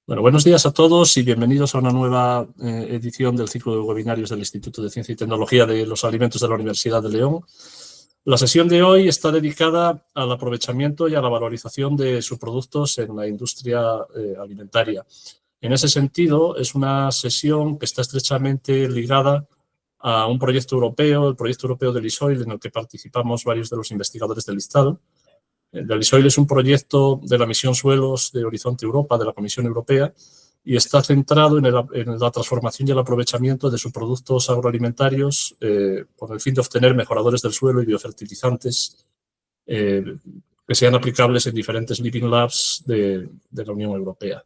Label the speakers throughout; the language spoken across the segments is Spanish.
Speaker 1: Bueno, buenos días a todos y bienvenidos a una nueva edición del ciclo de webinarios del Instituto de Ciencia y Tecnología de los Alimentos de la Universidad de León. La sesión de hoy está dedicada al aprovechamiento y a la valorización de subproductos en la industria alimentaria. En ese sentido, es una sesión que está estrechamente ligada a un proyecto europeo, el proyecto europeo del ISOIL, en el que participamos varios de los investigadores del Estado. El ISOIL es un proyecto de la misión Suelos de Horizonte Europa, de la Comisión Europea, y está centrado en la transformación y el aprovechamiento de subproductos agroalimentarios con el fin de obtener mejoradores del suelo y biofertilizantes que sean aplicables en diferentes living labs de la Unión Europea.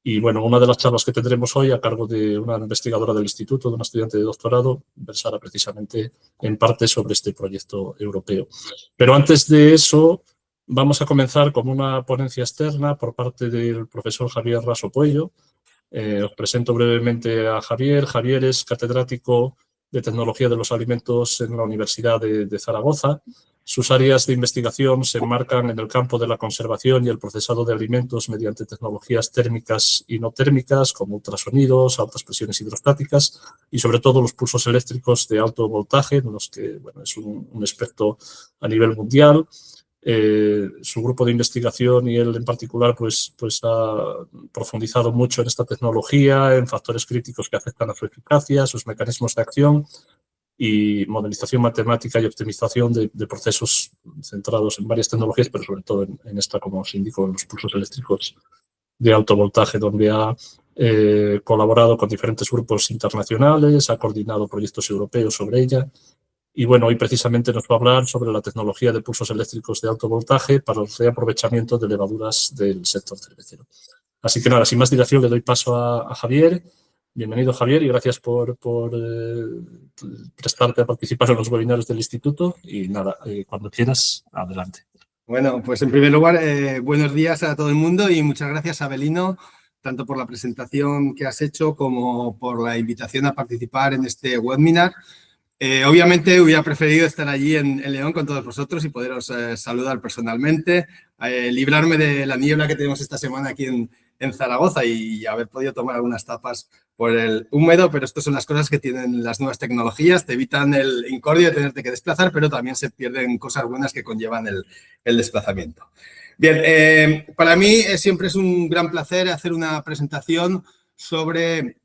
Speaker 1: Y bueno, una de las charlas que tendremos hoy a cargo de una investigadora del instituto, de una estudiante de doctorado, versará precisamente en parte sobre este proyecto europeo. Pero antes de eso, vamos a comenzar con una ponencia externa por parte del profesor Javier Raso Puello. Os presento brevemente a Javier. Javier es catedrático de Tecnología de los Alimentos en la Universidad de Zaragoza. Sus áreas de investigación se enmarcan en el campo de la conservación y el procesado de alimentos mediante tecnologías térmicas y no térmicas, como ultrasonidos, altas presiones hidrostáticas y sobre todo los pulsos eléctricos de alto voltaje, en los que es un experto a nivel mundial. Su grupo de investigación y él en particular pues ha profundizado mucho en esta tecnología, en factores críticos que afectan a su eficacia, sus mecanismos de acción y modelización matemática y optimización de procesos centrados en varias tecnologías, pero sobre todo en esta, como os indico, en los pulsos eléctricos de alto voltaje, donde ha colaborado con diferentes grupos internacionales, ha coordinado proyectos europeos sobre ella. Y bueno, hoy precisamente nos va a hablar sobre la tecnología de pulsos eléctricos de alto voltaje para el reaprovechamiento de levaduras del sector cervecero. Así que nada, sin más dilación le doy paso a Javier. Bienvenido, Javier, y gracias por prestarte a participar en los webinarios del instituto. Y nada, cuando quieras, adelante.
Speaker 2: Bueno, pues en primer lugar, buenos días a todo el mundo y muchas gracias, Abelino, tanto por la presentación que has hecho como por la invitación a participar en este webinar. Obviamente hubiera preferido estar allí en León con todos vosotros y poderos saludar personalmente, librarme de la niebla que tenemos esta semana aquí en Zaragoza y haber podido tomar algunas tapas por el húmedo, pero estas son las cosas que tienen las nuevas tecnologías, te evitan el incordio de tenerte que desplazar, pero también se pierden cosas buenas que conllevan el desplazamiento. Bien, para mí siempre es un gran placer hacer una presentación sobre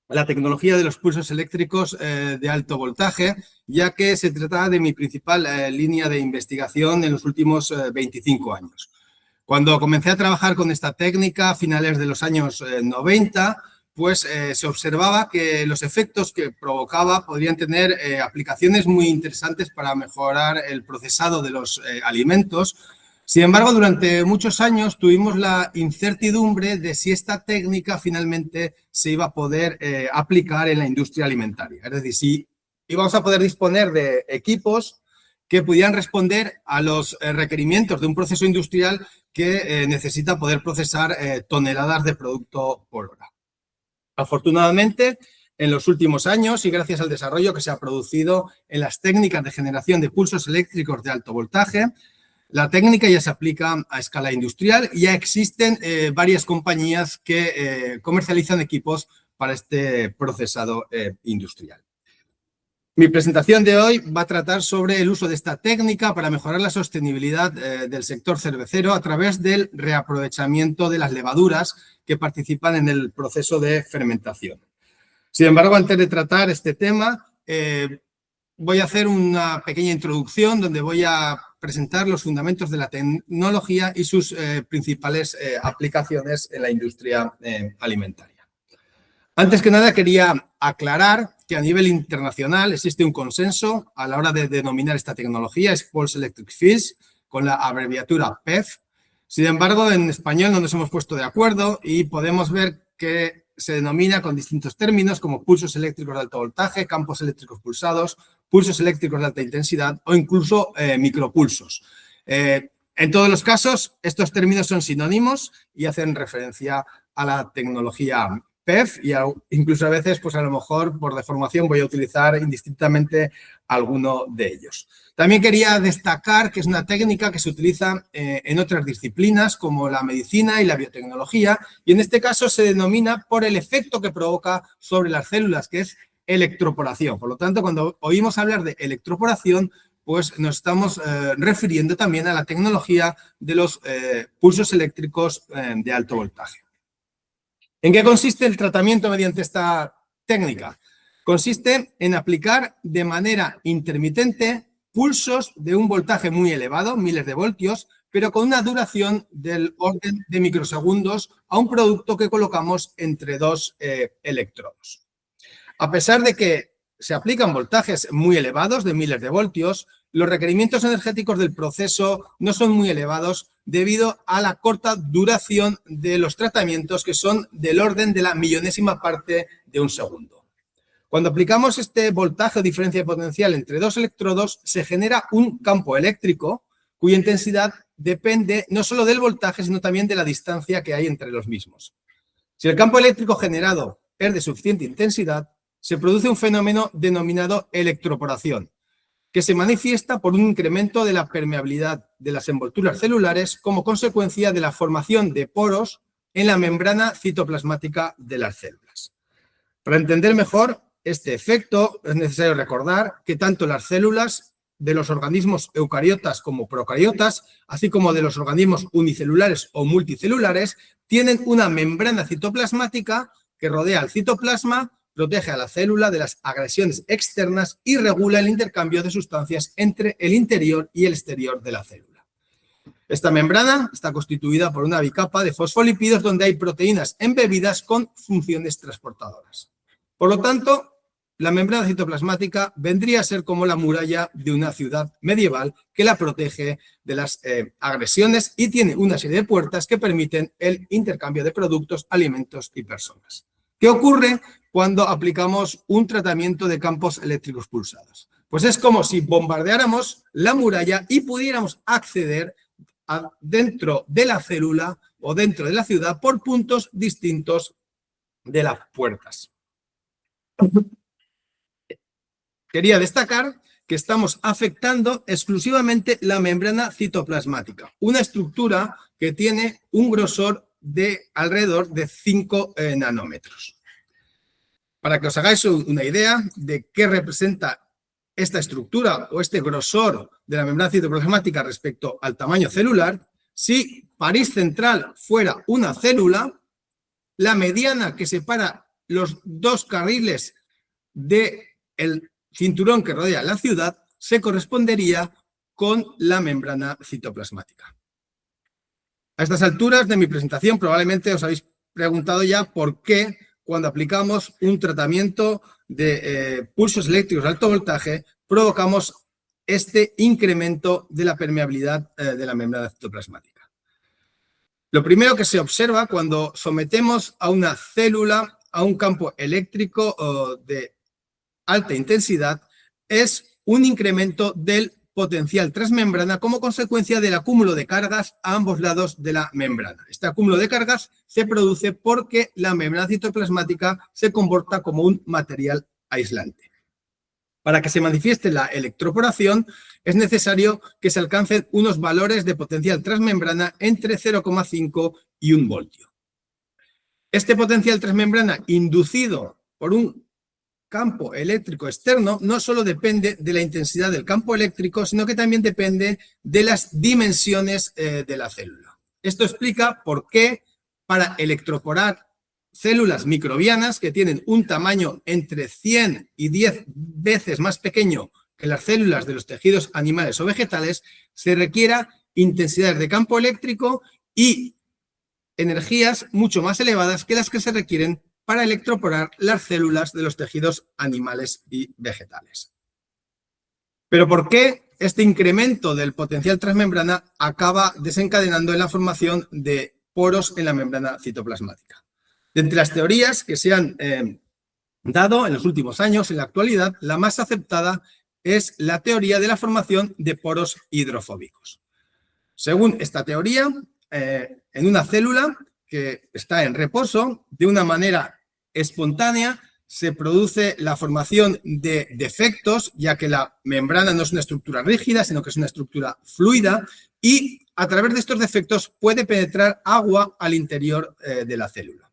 Speaker 2: la tecnología de los pulsos eléctricos de alto voltaje, ya que se trata de mi principal línea de investigación en los últimos 25 años. Cuando comencé a trabajar con esta técnica a finales de los años 90, pues se observaba que los efectos que provocaba podrían tener aplicaciones muy interesantes para mejorar el procesado de los alimentos. Sin embargo, durante muchos años tuvimos la incertidumbre de si esta técnica finalmente se iba a poder aplicar en la industria alimentaria. Es decir, si íbamos a poder disponer de equipos que pudieran responder a los requerimientos de un proceso industrial que necesita poder procesar toneladas de producto por hora. Afortunadamente, en los últimos años y gracias al desarrollo que se ha producido en las técnicas de generación de pulsos eléctricos de alto voltaje, la técnica ya se aplica a escala industrial y ya existen varias compañías que comercializan equipos para este procesado industrial. Mi presentación de hoy va a tratar sobre el uso de esta técnica para mejorar la sostenibilidad del sector cervecero a través del reaprovechamiento de las levaduras que participan en el proceso de fermentación. Sin embargo, antes de tratar este tema, voy a hacer una pequeña introducción donde voy a presentar los fundamentos de la tecnología y sus principales aplicaciones en la industria alimentaria. Antes que nada, quería aclarar que a nivel internacional existe un consenso a la hora de denominar esta tecnología, es Pulse Electric Fields, con la abreviatura PEF. Sin embargo, en español no nos hemos puesto de acuerdo y podemos ver que se denomina con distintos términos como pulsos eléctricos de alto voltaje, campos eléctricos pulsados, pulsos eléctricos de alta intensidad o incluso micropulsos. En todos los casos, estos términos son sinónimos y hacen referencia a la tecnología PEF y incluso a veces, pues a lo mejor por deformación voy a utilizar indistintamente alguno de ellos. También quería destacar que es una técnica que se utiliza en otras disciplinas como la medicina y la biotecnología y en este caso se denomina por el efecto que provoca sobre las células, que es electroporación. Por lo tanto, cuando oímos hablar de electroporación, pues nos estamos refiriendo también a la tecnología de los pulsos eléctricos de alto voltaje. ¿En qué consiste el tratamiento mediante esta técnica? Consiste en aplicar de manera intermitente pulsos de un voltaje muy elevado, miles de voltios, pero con una duración del orden de microsegundos a un producto que colocamos entre dos electrodos. A pesar de que se aplican voltajes muy elevados de miles de voltios, los requerimientos energéticos del proceso no son muy elevados debido a la corta duración de los tratamientos que son del orden de la millonésima parte de un segundo. Cuando aplicamos este voltaje o diferencia de potencial entre dos electrodos, se genera un campo eléctrico cuya intensidad depende no solo del voltaje, sino también de la distancia que hay entre los mismos. Si el campo eléctrico generado es de suficiente intensidad, se produce un fenómeno denominado electroporación, que se manifiesta por un incremento de la permeabilidad de las envolturas celulares como consecuencia de la formación de poros en la membrana citoplasmática de las células. Para entender mejor este efecto, es necesario recordar que tanto las células de los organismos eucariotas como procariotas, así como de los organismos unicelulares o multicelulares, tienen una membrana citoplasmática que rodea al citoplasma, protege a la célula de las agresiones externas y regula el intercambio de sustancias entre el interior y el exterior de la célula. Esta membrana está constituida por una bicapa de fosfolípidos donde hay proteínas embebidas con funciones transportadoras. Por lo tanto, la membrana citoplasmática vendría a ser como la muralla de una ciudad medieval que la protege de las agresiones y tiene una serie de puertas que permiten el intercambio de productos, alimentos y personas. ¿Qué ocurre cuando aplicamos un tratamiento de campos eléctricos pulsados? Pues es como si bombardeáramos la muralla y pudiéramos acceder dentro de la célula o dentro de la ciudad por puntos distintos de las puertas. Quería destacar que estamos afectando exclusivamente la membrana citoplasmática, una estructura que tiene un grosor de alrededor de 5 nanómetros. Para que os hagáis una idea de qué representa esta estructura o este grosor de la membrana citoplasmática respecto al tamaño celular, si París central fuera una célula, la mediana que separa los dos carriles del cinturón que rodea la ciudad se correspondería con la membrana citoplasmática. A estas alturas de mi presentación probablemente os habéis preguntado ya por qué cuando aplicamos un tratamiento de pulsos eléctricos de alto voltaje provocamos este incremento de la permeabilidad de la membrana citoplasmática. Lo primero que se observa cuando sometemos a una célula a un campo eléctrico de alta intensidad es un incremento del potencial transmembrana como consecuencia del acúmulo de cargas a ambos lados de la membrana. Este acúmulo de cargas se produce porque la membrana citoplasmática se comporta como un material aislante. Para que se manifieste la electroporación es necesario que se alcancen unos valores de potencial transmembrana entre 0,5 y 1 voltio. Este potencial transmembrana inducido por un campo eléctrico externo no solo depende de la intensidad del campo eléctrico, sino que también depende de las dimensiones de la célula. Esto explica por qué para electroporar células microbianas que tienen un tamaño entre 100 y 10 veces más pequeño que las células de los tejidos animales o vegetales, se requiera intensidades de campo eléctrico y energías mucho más elevadas que las que se requieren para electroporar las células de los tejidos animales y vegetales. Pero ¿por qué este incremento del potencial transmembrana acaba desencadenando en la formación de poros en la membrana citoplasmática? De entre las teorías que se han dado en los últimos años, en la actualidad, la más aceptada es la teoría de la formación de poros hidrofóbicos. Según esta teoría, en una célula que está en reposo, de una manera espontánea se produce la formación de defectos, ya que la membrana no es una estructura rígida, sino que es una estructura fluida, y a través de estos defectos puede penetrar agua al interior de la célula.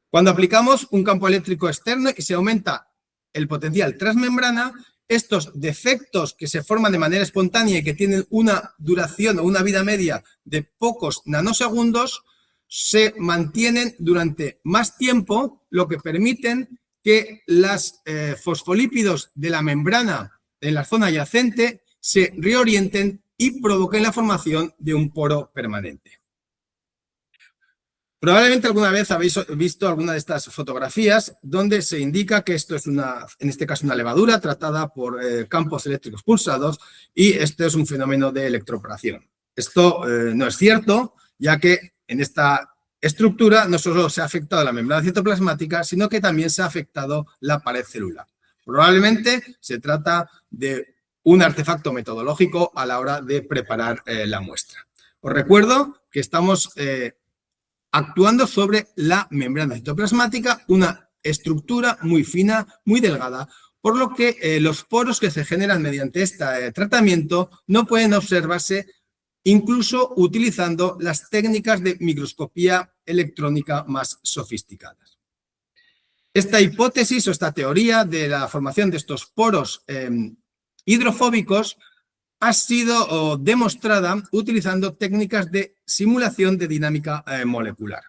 Speaker 2: Cuando aplicamos un campo eléctrico externo y se aumenta el potencial transmembrana, estos defectos que se forman de manera espontánea y que tienen una duración o una vida media de pocos nanosegundos, se mantienen durante más tiempo, lo que permiten que los fosfolípidos de la membrana en la zona adyacente se reorienten y provoquen la formación de un poro permanente. Probablemente alguna vez habéis visto alguna de estas fotografías donde se indica que esto es en este caso una levadura tratada por campos eléctricos pulsados, y este es un fenómeno de electroporación. Esto no es cierto, ya que en esta estructura no solo se ha afectado la membrana citoplasmática, sino que también se ha afectado la pared celular. Probablemente se trata de un artefacto metodológico a la hora de preparar la muestra. Os recuerdo que estamos actuando sobre la membrana citoplasmática, una estructura muy fina, muy delgada, por lo que los poros que se generan mediante este tratamiento no pueden observarse incluso utilizando las técnicas de microscopía electrónica más sofisticadas. Esta hipótesis o esta teoría de la formación de estos poros hidrofóbicos ha sido demostrada utilizando técnicas de simulación de dinámica molecular.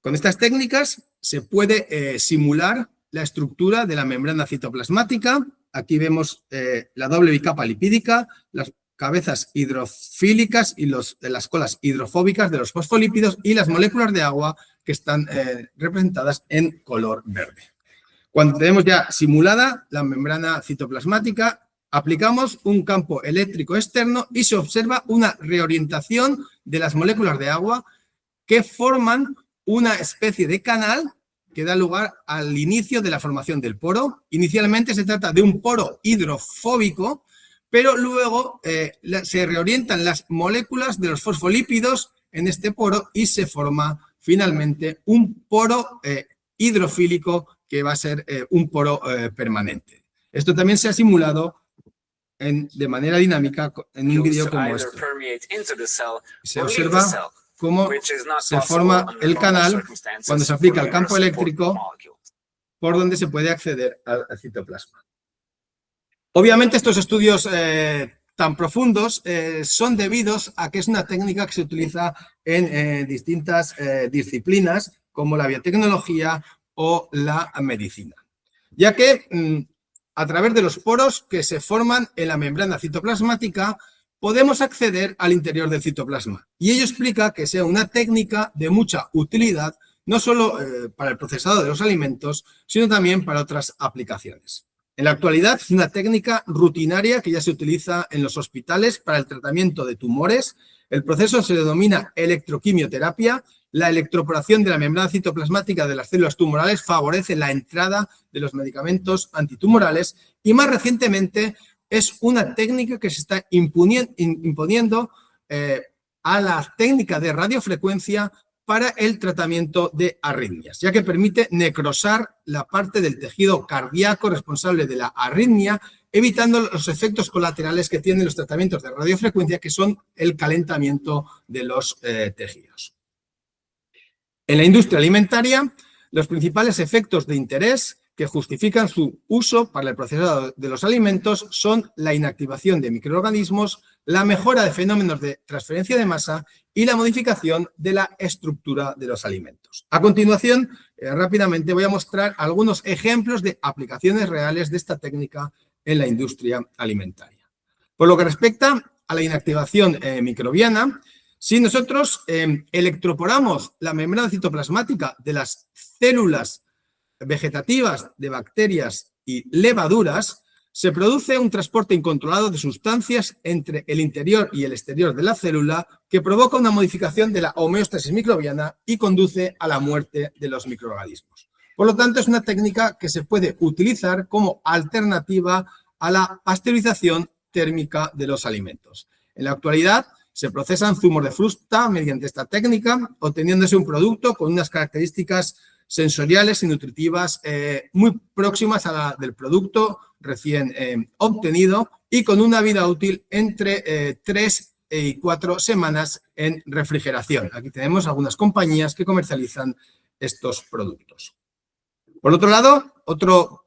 Speaker 2: Con estas técnicas se puede simular la estructura de la membrana citoplasmática. Aquí vemos la doble bicapa lipídica, las cabezas hidrofílicas y las colas hidrofóbicas de los fosfolípidos y las moléculas de agua que están representadas en color verde. Cuando tenemos ya simulada la membrana citoplasmática, aplicamos un campo eléctrico externo y se observa una reorientación de las moléculas de agua que forman una especie de canal que da lugar al inicio de la formación del poro. Inicialmente se trata de un poro hidrofóbico, pero luego se reorientan las moléculas de los fosfolípidos en este poro y se forma finalmente un poro hidrofílico que va a ser un poro permanente. Esto también se ha simulado de manera dinámica en un vídeo como este. Se observa cómo se forma el canal cuando se aplica el campo eléctrico por donde se puede acceder al citoplasma. Obviamente estos estudios tan profundos son debidos a que es una técnica que se utiliza en distintas disciplinas como la biotecnología o la medicina, ya que a través de los poros que se forman en la membrana citoplasmática podemos acceder al interior del citoplasma, y ello explica que sea una técnica de mucha utilidad no solo para el procesado de los alimentos, sino también para otras aplicaciones. En la actualidad es una técnica rutinaria que ya se utiliza en los hospitales para el tratamiento de tumores. El proceso se denomina electroquimioterapia. La electroporación de la membrana citoplasmática de las células tumorales favorece la entrada de los medicamentos antitumorales, y más recientemente es una técnica que se está imponiendo a la técnica de radiofrecuencia para el tratamiento de arritmias, ya que permite necrosar la parte del tejido cardíaco responsable de la arritmia, evitando los efectos colaterales que tienen los tratamientos de radiofrecuencia, que son el calentamiento de los tejidos. En la industria alimentaria, los principales efectos de interés que justifican su uso para el procesado de los alimentos son la inactivación de microorganismos, la mejora de fenómenos de transferencia de masa y la modificación de la estructura de los alimentos. A continuación, rápidamente voy a mostrar algunos ejemplos de aplicaciones reales de esta técnica en la industria alimentaria. Por lo que respecta a la inactivación microbiana, si nosotros electroporamos la membrana citoplasmática de las células vegetativas de bacterias y levaduras, se produce un transporte incontrolado de sustancias entre el interior y el exterior de la célula que provoca una modificación de la homeostasis microbiana y conduce a la muerte de los microorganismos. Por lo tanto, es una técnica que se puede utilizar como alternativa a la pasteurización térmica de los alimentos. En la actualidad, se procesan zumos de fruta mediante esta técnica, obteniéndose un producto con unas características sensoriales y nutritivas muy próximas a la del producto recién obtenido y con una vida útil entre 3 y 4 semanas en refrigeración. Aquí tenemos algunas compañías que comercializan estos productos. Por otro lado, otro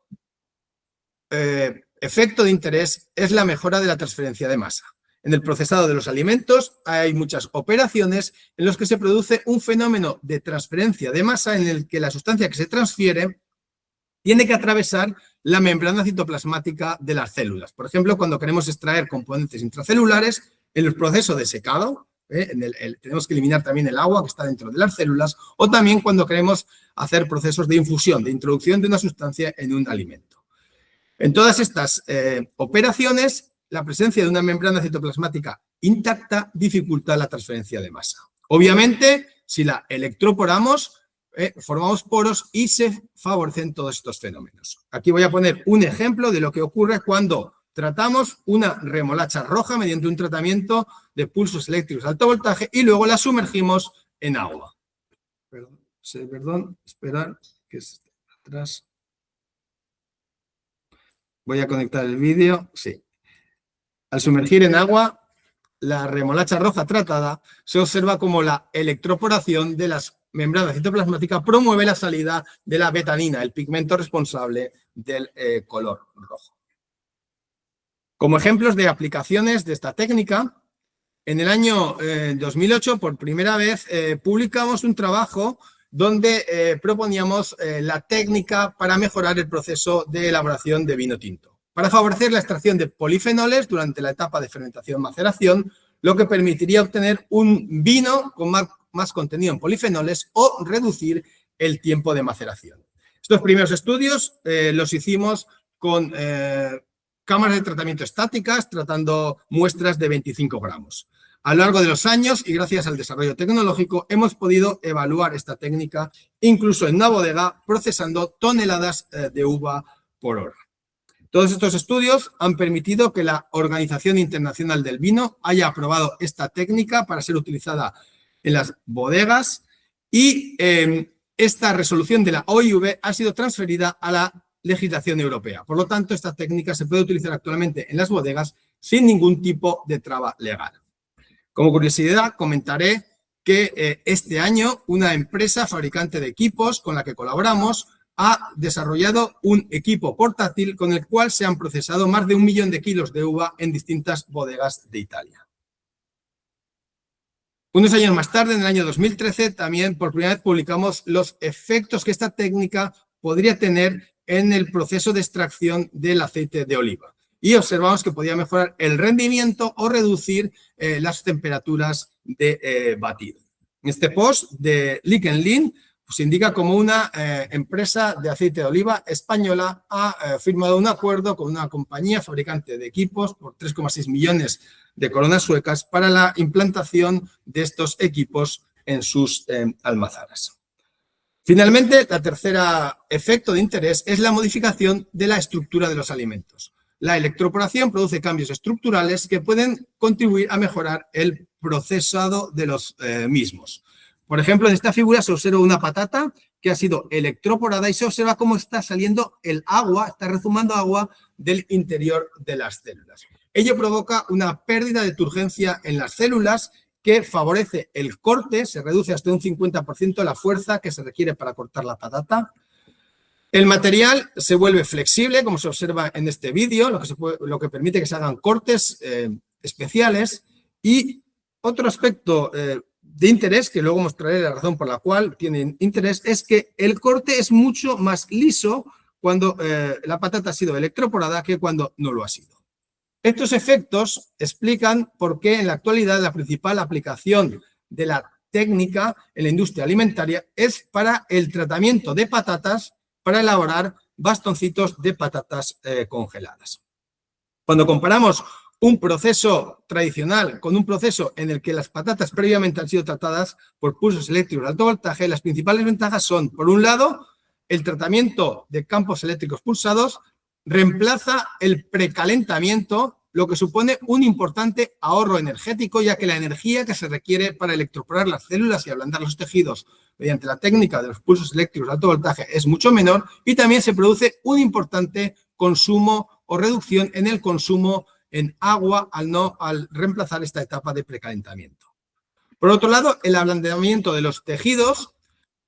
Speaker 2: efecto de interés es la mejora de la transferencia de masa. En el procesado de los alimentos hay muchas operaciones en las que se produce un fenómeno de transferencia de masa en el que la sustancia que se transfiere tiene que atravesar la membrana citoplasmática de las células. Por ejemplo, cuando queremos extraer componentes intracelulares, en el proceso de secado, tenemos que eliminar también el agua que está dentro de las células, o también cuando queremos hacer procesos de infusión, de introducción de una sustancia en un alimento. En todas estas operaciones, la presencia de una membrana citoplasmática intacta dificulta la transferencia de masa. Obviamente, si la electroporamos, formamos poros y se favorecen todos estos fenómenos. Aquí voy a poner un ejemplo de lo que ocurre cuando tratamos una remolacha roja mediante un tratamiento de pulsos eléctricos de alto voltaje y luego la sumergimos en agua. Perdón, esperar que esté atrás. Voy a conectar el vídeo. Sí. Al sumergir en agua la remolacha roja tratada, se observa como la electroporación de las membranas citoplasmáticas promueve la salida de la betanina, el pigmento responsable del color rojo. Como ejemplos de aplicaciones de esta técnica, en el año 2008, por primera vez, publicamos un trabajo donde proponíamos la técnica para mejorar el proceso de elaboración de vino tinto, para favorecer la extracción de polifenoles durante la etapa de fermentación-maceración, lo que permitiría obtener un vino con más contenido en polifenoles o reducir el tiempo de maceración. Estos primeros estudios los hicimos con cámaras de tratamiento estáticas, tratando muestras de 25 gramos. A lo largo de los años y gracias al desarrollo tecnológico hemos podido evaluar esta técnica incluso en una bodega procesando toneladas de uva por hora. Todos estos estudios han permitido que la Organización Internacional del Vino haya aprobado esta técnica para ser utilizada en las bodegas y esta resolución de la OIV ha sido transferida a la legislación europea. Por lo tanto, esta técnica se puede utilizar actualmente en las bodegas sin ningún tipo de traba legal. Como curiosidad, comentaré que este año una empresa fabricante de equipos con la que colaboramos ha desarrollado un equipo portátil con el cual se han procesado más de 1 millón de kilos de uva en distintas bodegas de Italia. Unos años más tarde, en el año 2013, también por primera vez publicamos los efectos que esta técnica podría tener en el proceso de extracción del aceite de oliva. Y observamos que podía mejorar el rendimiento o reducir las temperaturas de batido. En este post de Lean se indica como una empresa de aceite de oliva española ha firmado un acuerdo con una compañía fabricante de equipos por 3,6 millones de coronas suecas para la implantación de estos equipos en sus almazaras. Finalmente, la tercera efecto de interés es la modificación de la estructura de los alimentos. La electroporación produce cambios estructurales que pueden contribuir a mejorar el procesado de los mismos. Por ejemplo, en esta figura se observa una patata que ha sido electroporada y se observa cómo está saliendo el agua, está rezumando agua del interior de las células. Ello provoca una pérdida de turgencia en las células que favorece el corte, se reduce hasta un 50% la fuerza que se requiere para cortar la patata. El material se vuelve flexible, como se observa en este vídeo, lo que permite que se hagan cortes especiales. Y otro aspecto de interés, que luego mostraré la razón por la cual tienen interés, es que el corte es mucho más liso cuando la patata ha sido electroporada que cuando no lo ha sido. Estos efectos explican por qué en la actualidad la principal aplicación de la técnica en la industria alimentaria es para el tratamiento de patatas para elaborar bastoncitos de patatas congeladas. Cuando comparamos un proceso tradicional con un proceso en el que las patatas previamente han sido tratadas por pulsos eléctricos de alto voltaje, las principales ventajas son, por un lado, el tratamiento de campos eléctricos pulsados reemplaza el precalentamiento lo que supone un importante ahorro energético, ya que la energía que se requiere para electroporar las células y ablandar los tejidos mediante la técnica de los pulsos eléctricos de alto voltaje es mucho menor, y también se produce un importante consumo o reducción en el consumo en agua al reemplazar esta etapa de precalentamiento. Por otro lado, el ablandamiento de los tejidos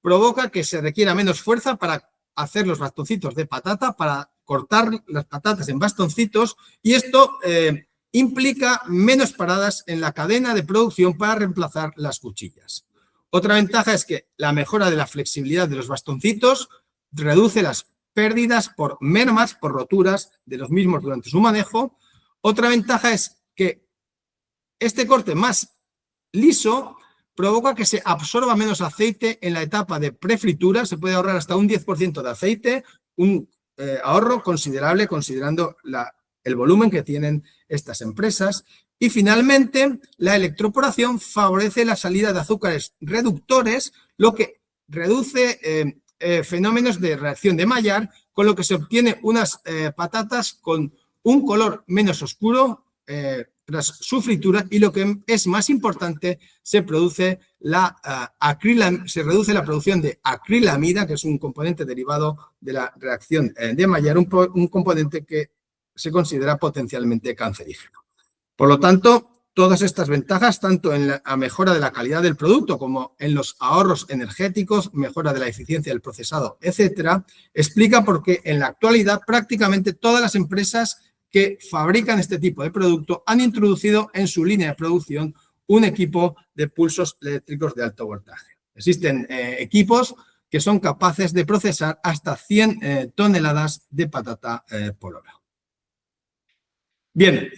Speaker 2: provoca que se requiera menos fuerza para hacer los bastoncitos de patata, para cortar las patatas en bastoncitos, y esto implica menos paradas en la cadena de producción para reemplazar las cuchillas. Otra ventaja es que la mejora de la flexibilidad de los bastoncitos reduce las pérdidas por mermas, por roturas de los mismos durante su manejo. Otra ventaja es que este corte más liso provoca que se absorba menos aceite en la etapa de prefritura. Se puede ahorrar hasta un 10% de aceite, un ahorro considerable considerando el volumen que tienen estas empresas. Y finalmente, la electroporación favorece la salida de azúcares reductores, lo que reduce fenómenos de reacción de Maillard, con lo que se obtiene unas patatas con un color menos oscuro tras su fritura, y lo que es más importante, se reduce la producción de acrilamida, que es un componente derivado de la reacción de Maillard, un componente que se considera potencialmente cancerígeno. Por lo tanto, todas estas ventajas, tanto en la mejora de la calidad del producto como en los ahorros energéticos, mejora de la eficiencia del procesado, etcétera, explica por qué en la actualidad prácticamente todas las empresas que fabrican este tipo de producto han introducido en su línea de producción un equipo de pulsos eléctricos de alto voltaje. Existen equipos que son capaces de procesar hasta 100 toneladas de patata por hora. Bien,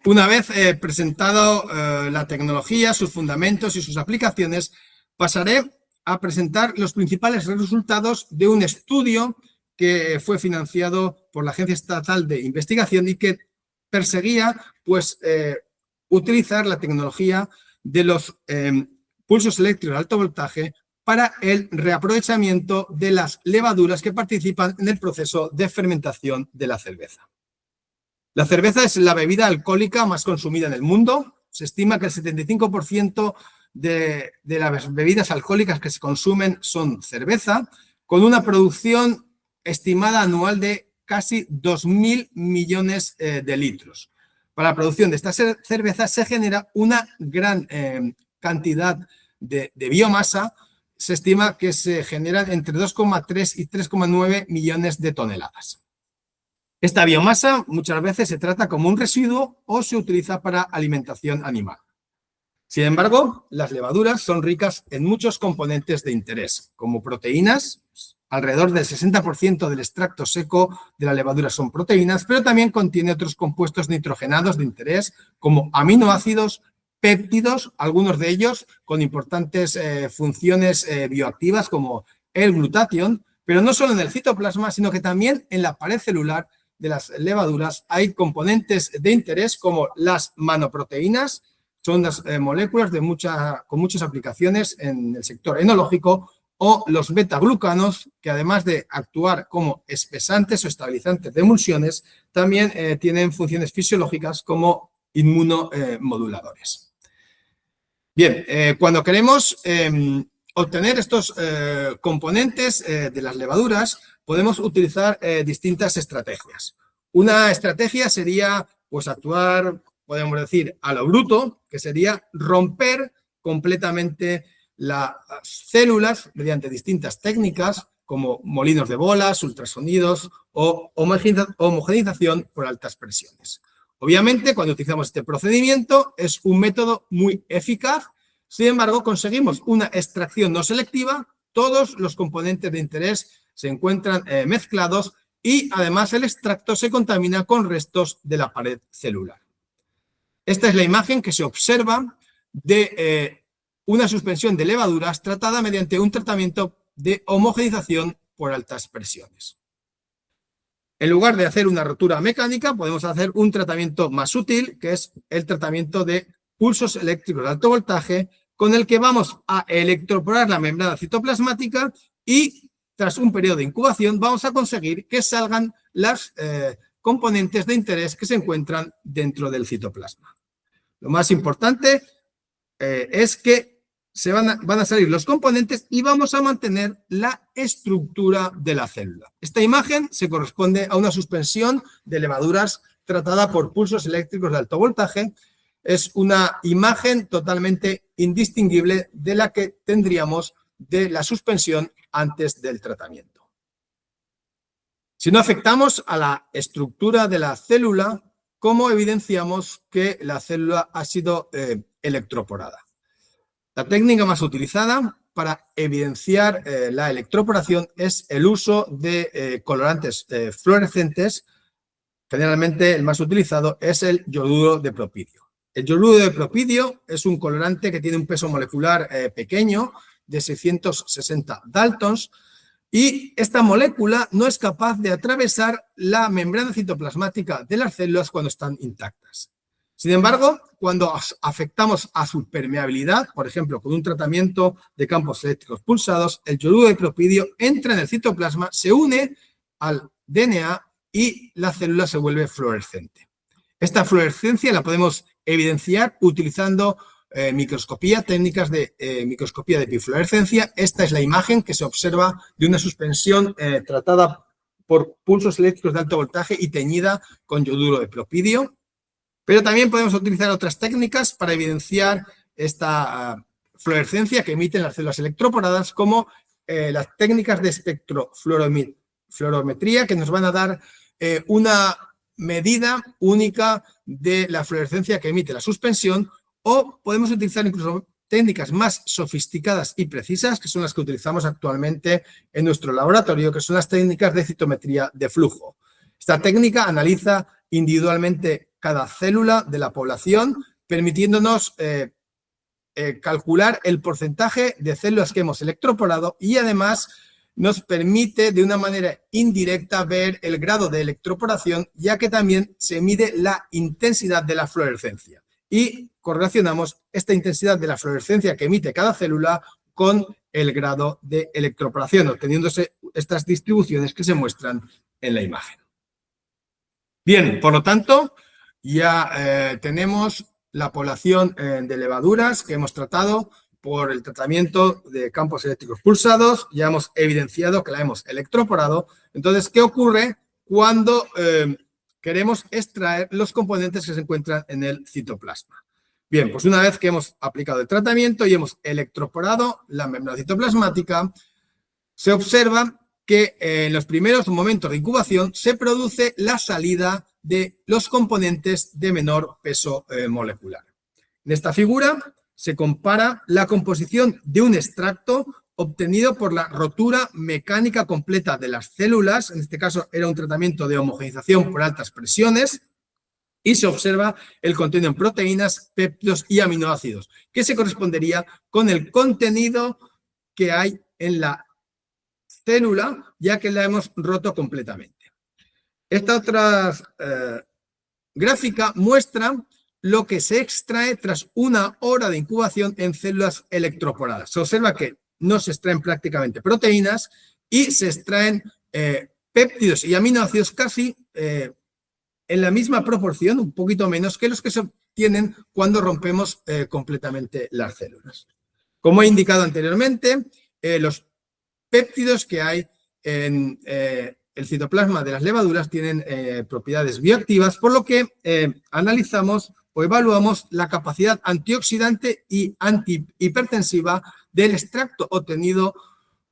Speaker 2: una vez presentado la tecnología, sus fundamentos y sus aplicaciones, pasaré a presentar los principales resultados de un estudio que fue financiado por la Agencia Estatal de Investigación y que perseguía utilizar la tecnología de los pulsos eléctricos de alto voltaje para el reaprovechamiento de las levaduras que participan en el proceso de fermentación de la cerveza. La cerveza es la bebida alcohólica más consumida en el mundo. Se estima que el 75% de las bebidas alcohólicas que se consumen son cerveza, con una producción estimada anual de casi 2.000 millones de litros. Para la producción de esta cerveza se genera una gran cantidad de biomasa. Se estima que se generan entre 2,3 y 3,9 millones de toneladas. Esta biomasa muchas veces se trata como un residuo o se utiliza para alimentación animal. Sin embargo, las levaduras son ricas en muchos componentes de interés, como proteínas. Alrededor del 60% del extracto seco de la levadura son proteínas, pero también contiene otros compuestos nitrogenados de interés, como aminoácidos, péptidos, algunos de ellos con importantes funciones bioactivas, como el glutatión, pero no solo en el citoplasma, sino que también en la pared celular de las levaduras hay componentes de interés como las manoproteínas, son las moléculas con muchas aplicaciones en el sector enológico, o los betaglucanos, que además de actuar como espesantes o estabilizantes de emulsiones, también tienen funciones fisiológicas como inmunomoduladores. Bien, cuando queremos obtener estos componentes de las levaduras, podemos utilizar distintas estrategias. Una estrategia sería actuar, podemos decir, a lo bruto, que sería romper completamente las células mediante distintas técnicas como molinos de bolas, ultrasonidos o homogeneización por altas presiones. Obviamente, cuando utilizamos este procedimiento es un método muy eficaz. Sin embargo, conseguimos una extracción no selectiva, todos los componentes de interés se encuentran mezclados y además el extracto se contamina con restos de la pared celular. Esta es la imagen que se observa de una suspensión de levaduras tratada mediante un tratamiento de homogeneización por altas presiones. En lugar de hacer una rotura mecánica, podemos hacer un tratamiento más sutil, que es el tratamiento de pulsos eléctricos de alto voltaje, con el que vamos a electroporar la membrana citoplasmática y, tras un periodo de incubación, vamos a conseguir que salgan las componentes de interés que se encuentran dentro del citoplasma. Lo más importante es que van a salir los componentes y vamos a mantener la estructura de la célula. Esta imagen se corresponde a una suspensión de levaduras tratada por pulsos eléctricos de alto voltaje. Es una imagen totalmente indistinguible de la que tendríamos de la suspensión antes del tratamiento. Si no afectamos a la estructura de la célula, ¿cómo evidenciamos que la célula ha sido electroporada? La técnica más utilizada para evidenciar la electroporación es el uso de colorantes fluorescentes. Generalmente el más utilizado es el yoduro de propidio. El yoduro de propidio es un colorante que tiene un peso molecular pequeño, de 660 daltons, y esta molécula no es capaz de atravesar la membrana citoplasmática de las células cuando están intactas. Sin embargo, cuando afectamos a su permeabilidad, por ejemplo, con un tratamiento de campos eléctricos pulsados, el yoduro de propidio entra en el citoplasma, se une al DNA y la célula se vuelve fluorescente. Esta fluorescencia la podemos evidenciar utilizando técnicas de microscopía de epifluorescencia. Esta es la imagen que se observa de una suspensión tratada por pulsos eléctricos de alto voltaje y teñida con yoduro de propidio. Pero también podemos utilizar otras técnicas para evidenciar esta fluorescencia que emiten las células electroporadas, como las técnicas de espectrofluorometría, que nos van a dar una medida única de la fluorescencia que emite la suspensión, o podemos utilizar incluso técnicas más sofisticadas y precisas, que son las que utilizamos actualmente en nuestro laboratorio, que son las técnicas de citometría de flujo. Esta técnica analiza individualmente cada célula de la población, permitiéndonos calcular el porcentaje de células que hemos electroporado, y además nos permite de una manera indirecta ver el grado de electroporación, ya que también se mide la intensidad de la fluorescencia. Y correlacionamos esta intensidad de la fluorescencia que emite cada célula con el grado de electroporación, obteniéndose estas distribuciones que se muestran en la imagen. Bien, por lo tanto, ya tenemos la población de levaduras que hemos tratado por el tratamiento de campos eléctricos pulsados. Ya hemos evidenciado que la hemos electroporado. Entonces, ¿qué ocurre cuando queremos extraer los componentes que se encuentran en el citoplasma? Bien, pues una vez que hemos aplicado el tratamiento y hemos electroporado la membrana citoplasmática, se observa que en los primeros momentos de incubación se produce la salida de los componentes de menor peso molecular. En esta figura se compara la composición de un extracto obtenido por la rotura mecánica completa de las células. En este caso era un tratamiento de homogenización por altas presiones, y se observa el contenido en proteínas, péptidos y aminoácidos, que se correspondería con el contenido que hay en la célula, ya que la hemos roto completamente. Esta otra gráfica muestra lo que se extrae tras una hora de incubación en células electroporadas. Se observa que no se extraen prácticamente proteínas y se extraen péptidos y aminoácidos casi en la misma proporción, un poquito menos, que los que se obtienen cuando rompemos completamente las células. Como he indicado anteriormente, los péptidos que hay en el citoplasma de las levaduras tienen propiedades bioactivas, por lo que analizamos o evaluamos la capacidad antioxidante y antihipertensiva del extracto obtenido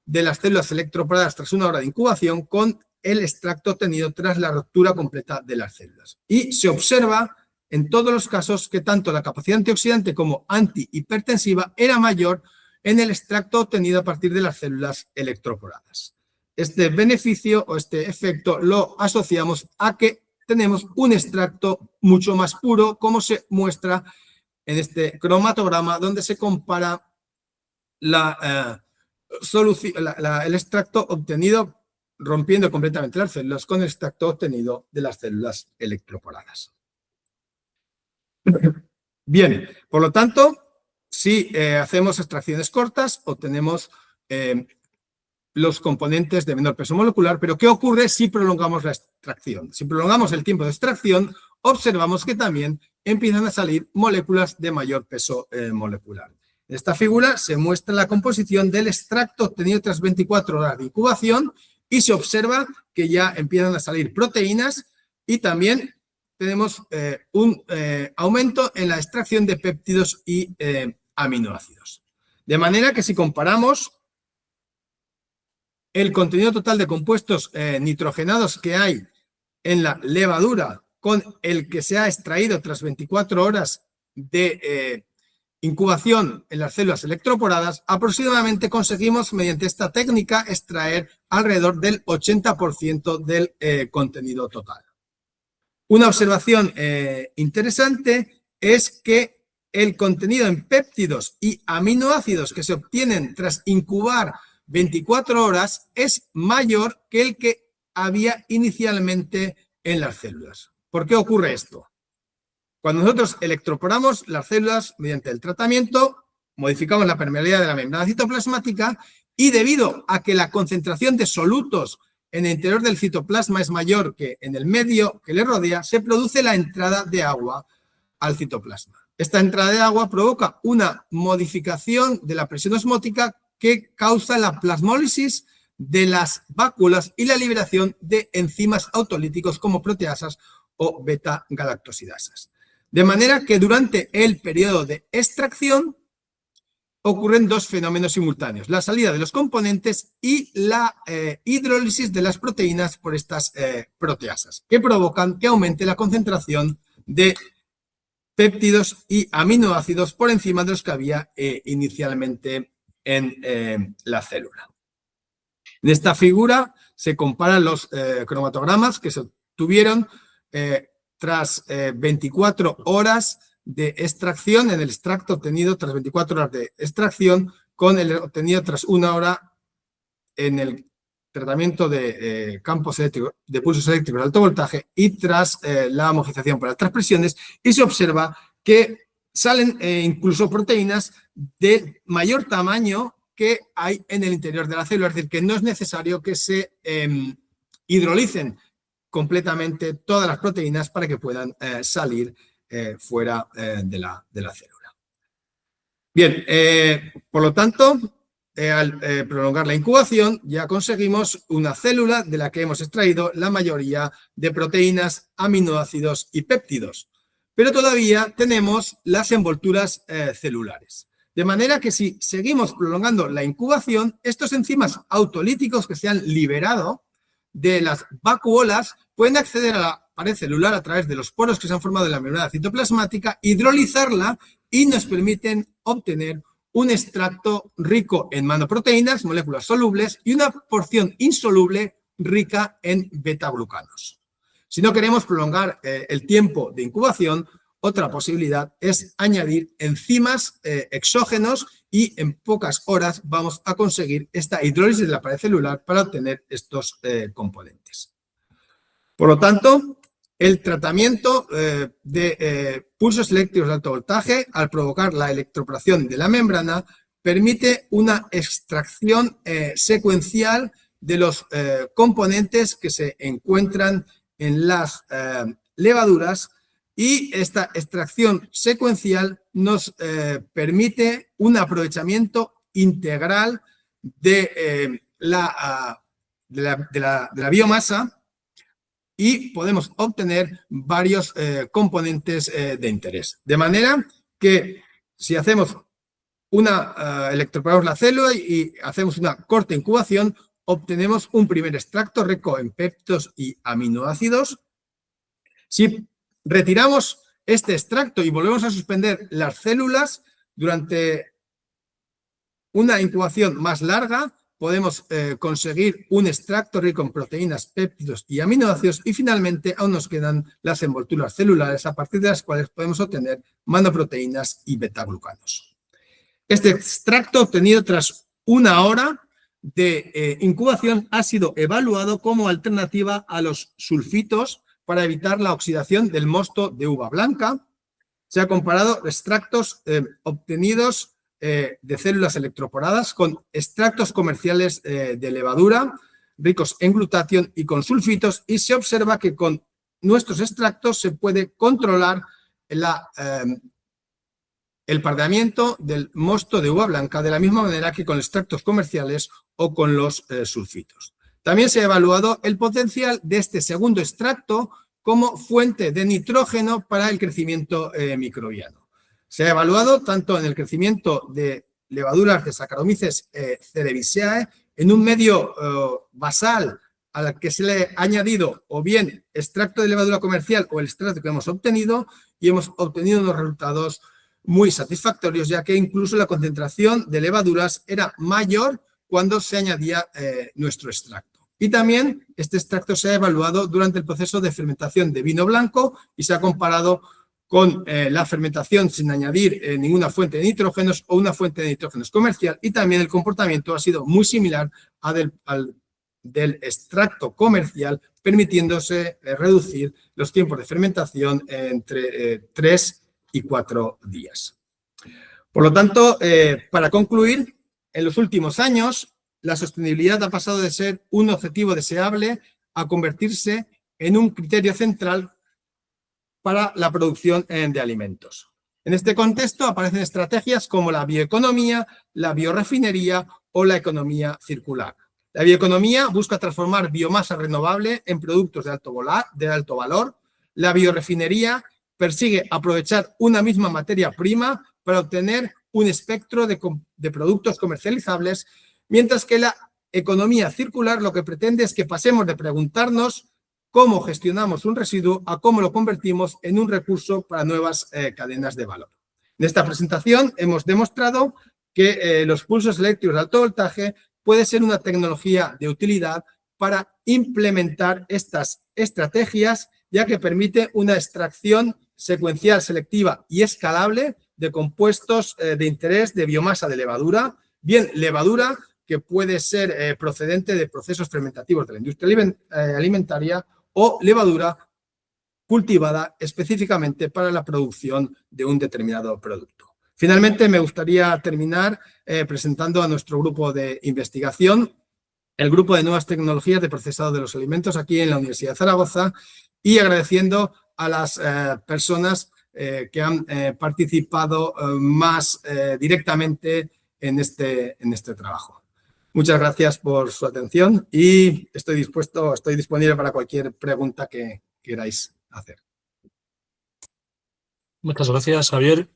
Speaker 2: de las células electroporadas tras una hora de incubación con el extracto obtenido tras la ruptura completa de las células. Y se observa en todos los casos que tanto la capacidad antioxidante como antihipertensiva era mayor en el extracto obtenido a partir de las células electroporadas. Este beneficio o este efecto lo asociamos a que tenemos un extracto mucho más puro, como se muestra en este cromatograma, donde se compara el extracto obtenido rompiendo completamente las células con el extracto obtenido de las células electroporadas. Bien, por lo tanto, si hacemos extracciones cortas, obtenemos los componentes de menor peso molecular. Pero ¿qué ocurre si prolongamos la extracción? Si prolongamos el tiempo de extracción, observamos que también empiezan a salir moléculas de mayor peso molecular. En esta figura se muestra la composición del extracto obtenido tras 24 horas de incubación y se observa que ya empiezan a salir proteínas y también tenemos un aumento en la extracción de péptidos y aminoácidos. De manera que si comparamos el contenido total de compuestos nitrogenados que hay en la levadura con el que se ha extraído tras 24 horas de incubación en las células electroporadas, aproximadamente conseguimos mediante esta técnica extraer alrededor del 80% del contenido total. Una observación interesante es que el contenido en péptidos y aminoácidos que se obtienen tras incubar 24 horas es mayor que el que había inicialmente en las células. ¿Por qué ocurre esto? Cuando nosotros electroporamos las células mediante el tratamiento, modificamos la permeabilidad de la membrana citoplasmática y debido a que la concentración de solutos en el interior del citoplasma es mayor que en el medio que le rodea, se produce la entrada de agua al citoplasma. Esta entrada de agua provoca una modificación de la presión osmótica que causa la plasmólisis de las vacuolas y la liberación de enzimas autolíticos como proteasas o beta-galactosidasas. De manera que durante el periodo de extracción ocurren dos fenómenos simultáneos: la salida de los componentes y la hidrólisis de las proteínas por estas proteasas, que provocan que aumente la concentración de péptidos y aminoácidos por encima de los que había inicialmente en la célula. En esta figura se comparan los cromatogramas que se obtuvieron tras 24 horas de extracción en el extracto obtenido tras 24 horas de extracción con el obtenido tras 1 hora en el tratamiento de campos eléctricos, de pulsos eléctricos de alto voltaje y tras la homogeneización por altas presiones, y se observa que salen incluso proteínas de mayor tamaño que hay en el interior de la célula, es decir, que no es necesario que se hidrolicen completamente todas las proteínas para que puedan salir fuera de la célula. Bien, por lo tanto, al prolongar la incubación ya conseguimos una célula de la que hemos extraído la mayoría de proteínas, aminoácidos y péptidos, pero todavía tenemos las envolturas celulares. De manera que si seguimos prolongando la incubación, estos enzimas autolíticos que se han liberado de las vacuolas pueden acceder a la pared celular a través de los poros que se han formado en la membrana citoplasmática, hidrolizarla y nos permiten obtener un extracto rico en manoproteínas, moléculas solubles, y una porción insoluble rica en beta-glucanos. Si no queremos prolongar el tiempo de incubación, otra posibilidad es añadir enzimas exógenos y en pocas horas vamos a conseguir esta hidrólisis de la pared celular para obtener estos componentes. Por lo tanto, el tratamiento de pulsos eléctricos de alto voltaje, al provocar la electroporación de la membrana, permite una extracción secuencial de los componentes que se encuentran en las levaduras, y esta extracción secuencial nos permite un aprovechamiento integral de la biomasa, y podemos obtener varios componentes de interés. De manera que si hacemos electroporamos la célula y hacemos una corta incubación, obtenemos un primer extracto rico en péptidos y aminoácidos. Si retiramos este extracto y volvemos a suspender las células durante una incubación más larga, podemos conseguir un extracto rico en proteínas, péptidos y aminoácidos, y finalmente aún nos quedan las envolturas celulares a partir de las cuales podemos obtener manoproteínas y betaglucanos. Este extracto obtenido tras 1 hora de incubación ha sido evaluado como alternativa a los sulfitos para evitar la oxidación del mosto de uva blanca. Se ha comparado extractos obtenidos de células electroporadas con extractos comerciales de levadura ricos en glutatión y con sulfitos, y se observa que con nuestros extractos se puede controlar el pardeamiento del mosto de uva blanca de la misma manera que con extractos comerciales o con los sulfitos. También se ha evaluado el potencial de este segundo extracto como fuente de nitrógeno para el crecimiento microbiano. Se ha evaluado tanto en el crecimiento de levaduras de Saccharomyces cerevisiae en un medio basal al que se le ha añadido o bien extracto de levadura comercial o el extracto que hemos obtenido, y hemos obtenido unos resultados muy satisfactorios, ya que incluso la concentración de levaduras era mayor cuando se añadía nuestro extracto. Y también este extracto se ha evaluado durante el proceso de fermentación de vino blanco y se ha comparado con la fermentación sin añadir ninguna fuente de nitrógenos o una fuente de nitrógenos comercial, y también el comportamiento ha sido muy similar al del extracto comercial, permitiéndose reducir los tiempos de fermentación entre 3 y 4 días. Por lo tanto, para concluir, en los últimos años, la sostenibilidad ha pasado de ser un objetivo deseable a convertirse en un criterio central para la producción de alimentos. En este contexto aparecen estrategias como la bioeconomía, la biorefinería o la economía circular. La bioeconomía busca transformar biomasa renovable en productos de alto valor. La biorefinería persigue aprovechar una misma materia prima para obtener un espectro de productos comercializables, mientras que la economía circular lo que pretende es que pasemos de preguntarnos cómo gestionamos un residuo a cómo lo convertimos en un recurso para nuevas cadenas de valor. En esta presentación hemos demostrado que los pulsos eléctricos de alto voltaje puede ser una tecnología de utilidad para implementar estas estrategias, ya que permite una extracción secuencial, selectiva y escalable de compuestos de interés de biomasa de levadura, bien levadura que puede ser procedente de procesos fermentativos de la industria alimentaria o levadura cultivada específicamente para la producción de un determinado producto. Finalmente, me gustaría terminar presentando a nuestro grupo de investigación, el Grupo de Nuevas Tecnologías de Procesado de los Alimentos aquí en la Universidad de Zaragoza, y agradeciendo a las personas que han participado más directamente en este trabajo. Muchas gracias por su atención y estoy disponible para cualquier pregunta que queráis hacer.
Speaker 1: Muchas gracias, Javier,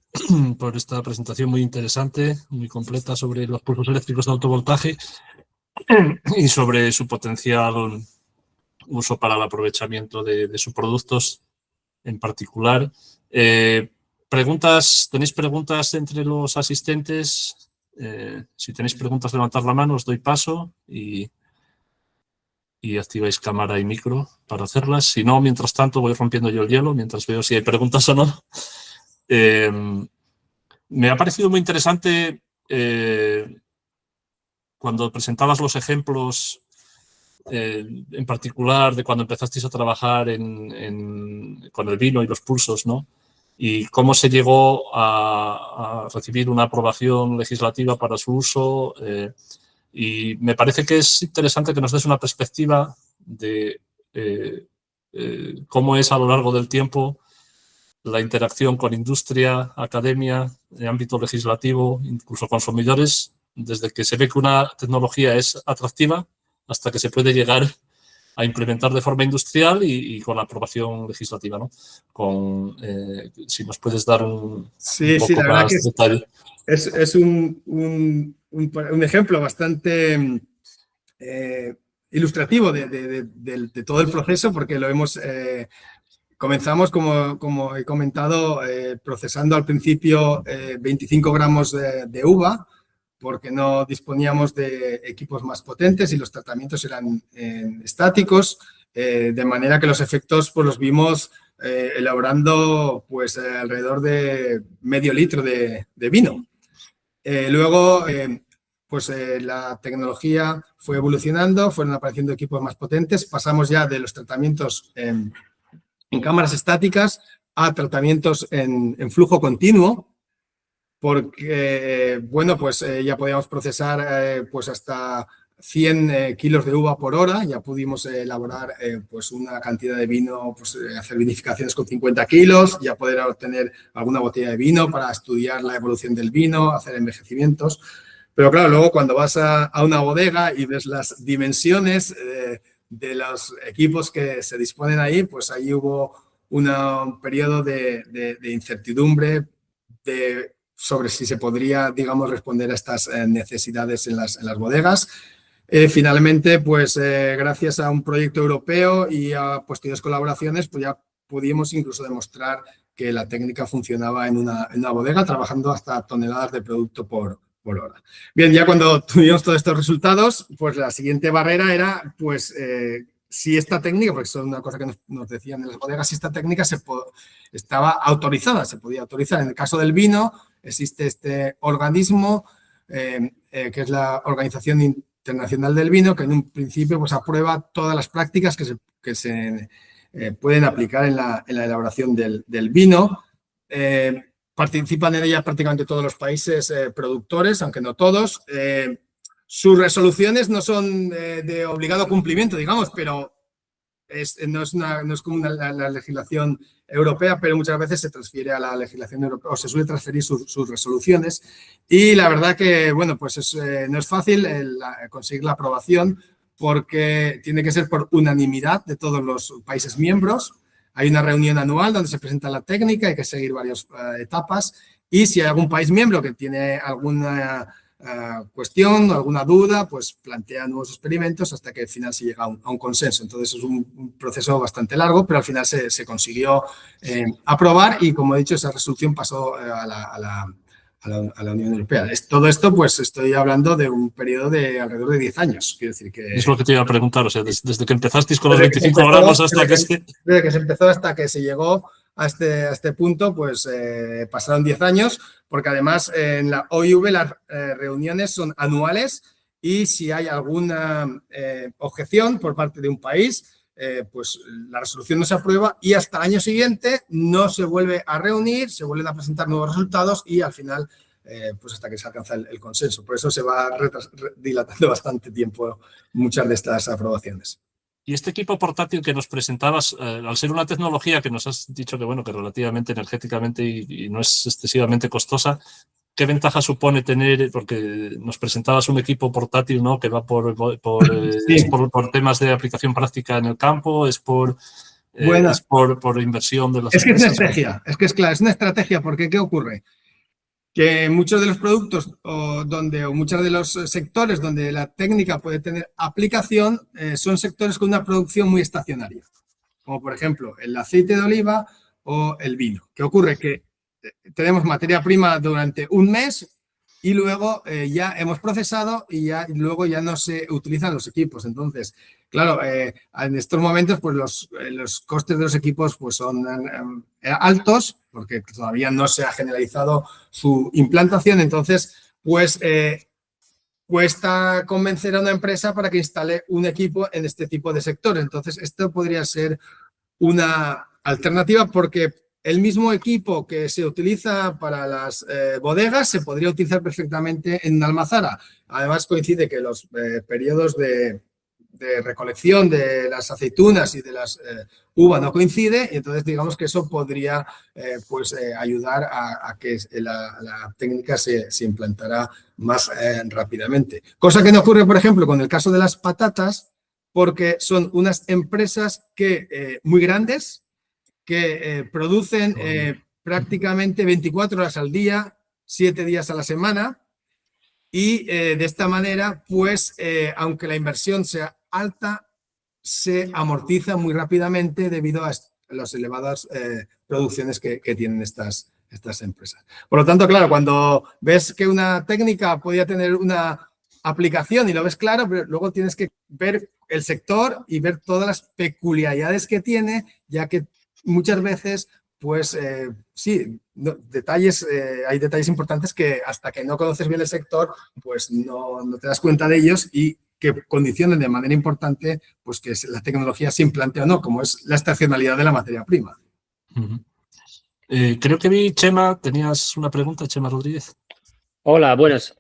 Speaker 1: por esta presentación muy interesante, muy completa sobre los pulsos eléctricos de alto voltaje y sobre su potencial uso para el aprovechamiento de sus productos en particular. ¿Tenéis preguntas entre los asistentes? Si tenéis preguntas, levantad la mano, os doy paso y activáis cámara y micro para hacerlas. Si no, mientras tanto, voy rompiendo yo el hielo mientras veo si hay preguntas o no. Me ha parecido muy interesante cuando presentabas los ejemplos, en particular de cuando empezasteis a trabajar con el vino y los pulsos, ¿no? Y cómo se llegó a recibir una aprobación legislativa para su uso. Y me parece que es interesante que nos des una perspectiva de cómo es a lo largo del tiempo la interacción con industria, academia, en ámbito legislativo, incluso consumidores, desde que se ve que una tecnología es atractiva hasta que se puede llegar a implementar de forma industrial y con la aprobación legislativa, ¿no? Si nos puedes dar un poco más detalle.
Speaker 2: Es un ejemplo bastante ilustrativo de todo el proceso, porque lo hemos... Comenzamos, como he comentado, procesando al principio 25 gramos de uva, porque no disponíamos de equipos más potentes y los tratamientos eran estáticos, de manera que los efectos pues, los vimos elaborando pues, alrededor de medio litro de vino. Luego, la tecnología fue evolucionando, fueron apareciendo equipos más potentes, pasamos ya de los tratamientos en cámaras estáticas a tratamientos en flujo continuo, porque, bueno, pues ya podíamos procesar pues hasta 100 kilos de uva por hora, ya pudimos elaborar pues una cantidad de vino, pues hacer vinificaciones con 50 kilos, ya poder obtener alguna botella de vino para estudiar la evolución del vino, hacer envejecimientos. Pero claro, luego cuando vas a una bodega y ves las dimensiones de los equipos que se disponen ahí, pues ahí hubo un periodo de incertidumbre sobre si se podría, digamos, responder a estas necesidades en las bodegas. Finalmente, pues gracias a un proyecto europeo y a posteriores colaboraciones, pues ya pudimos incluso demostrar que la técnica funcionaba en una bodega, trabajando hasta toneladas de producto por hora. Bien, ya cuando tuvimos todos estos resultados, pues la siguiente barrera era, pues, si esta técnica, porque eso es una cosa que nos decían en las bodegas, si esta técnica estaba autorizada, se podía autorizar. En el caso del vino, existe este organismo, que es la Organización Internacional del Vino, que en un principio pues aprueba todas las prácticas que se pueden aplicar en la elaboración del vino. Participan en ella prácticamente todos los países productores, aunque no todos. Sus resoluciones no son de obligado cumplimiento, digamos, pero no es como la legislación europea, pero muchas veces se transfiere a la legislación europea o se suele transferir sus resoluciones. Y la verdad que, bueno, pues no es fácil conseguir la aprobación porque tiene que ser por unanimidad de todos los países miembros. Hay una reunión anual donde se presenta la técnica, hay que seguir varias etapas y si hay algún país miembro que tiene alguna cuestión o alguna duda, pues plantea nuevos experimentos hasta que al final se llega a un consenso. Entonces es un proceso bastante largo, pero al final se consiguió aprobar y, como he dicho, esa resolución pasó a la Unión Europea. Todo esto, pues estoy hablando de un periodo de alrededor de 10 años. Quiero decir que...
Speaker 1: Es lo que te iba a preguntar, o sea, desde que empezasteis con los 25 gramos hasta que...
Speaker 2: Desde que se empezó hasta que se llegó a este punto, pues pasaron 10 años, porque además en la OIV las reuniones son anuales y si hay alguna objeción por parte de un país, pues la resolución no se aprueba y hasta el año siguiente no se vuelve a reunir, se vuelven a presentar nuevos resultados y al final, pues hasta que se alcanza el consenso. Por eso se va dilatando bastante tiempo muchas de estas aprobaciones.
Speaker 1: Y este equipo portátil que nos presentabas, al ser una tecnología que nos has dicho que, bueno, que relativamente energéticamente y no es excesivamente costosa, ¿qué ventaja supone tener? Porque nos presentabas un equipo portátil, ¿no? Que va por temas de aplicación práctica en el campo, es por inversión de las
Speaker 2: empresas.
Speaker 1: Es
Speaker 2: estrategia, claro, es una estrategia, porque ¿qué ocurre? Que muchos de los productos o muchos de los sectores donde la técnica puede tener aplicación son sectores con una producción muy estacionaria, como por ejemplo el aceite de oliva o el vino. ¿Qué ocurre? Que tenemos materia prima durante un mes y luego ya hemos procesado y luego ya no se utilizan los equipos. Entonces, claro, en estos momentos pues los costes de los equipos pues son altos porque todavía no se ha generalizado su implantación. Entonces, pues cuesta convencer a una empresa para que instale un equipo en este tipo de sectores. Entonces, esto podría ser una alternativa porque el mismo equipo que se utiliza para las bodegas se podría utilizar perfectamente en una almazara. Además, coincide que los periodos de recolección de las aceitunas y de las uvas no coincide y entonces digamos que eso podría ayudar a que la técnica se implantara más rápidamente. Cosa que no ocurre, por ejemplo, con el caso de las patatas, porque son unas empresas muy grandes que producen prácticamente 24 horas al día, 7 días a la semana y de esta manera, pues, aunque la inversión sea alta, se amortiza muy rápidamente debido a las elevadas producciones que tienen estas empresas. Por lo tanto, claro, cuando ves que una técnica podría tener una aplicación y lo ves claro, pero luego tienes que ver el sector y ver todas las peculiaridades que tiene, ya que muchas veces, pues sí, hay detalles importantes que hasta que no conoces bien el sector, pues no te das cuenta de ellos y que condicionan de manera importante pues que la tecnología se implante o no, como es la estacionalidad de la materia prima.
Speaker 1: Creo que vi, Chema, tenías una pregunta, Chema Rodríguez.
Speaker 3: Hola, buenas.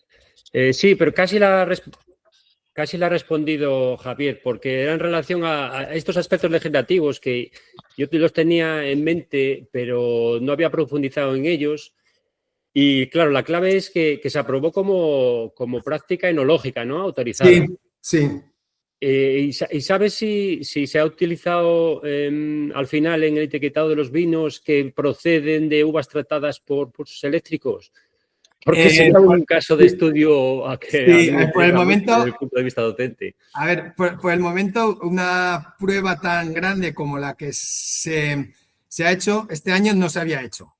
Speaker 3: Sí, pero casi la ha respondido Javier, porque era en relación a estos aspectos legislativos que yo los tenía en mente, pero no había profundizado en ellos. Y claro, la clave es que se aprobó como práctica enológica, ¿no? Autorizada.
Speaker 2: Sí, sí.
Speaker 3: ¿Y sabes si se ha utilizado al final en el etiquetado de los vinos que proceden de uvas tratadas por sus eléctricos? Porque sería un caso de estudio a que
Speaker 2: sí,
Speaker 3: a mí me
Speaker 2: por el momento,
Speaker 3: desde el punto de vista docente.
Speaker 2: a ver, por el momento, una prueba tan grande como la que se ha hecho este año no se había hecho.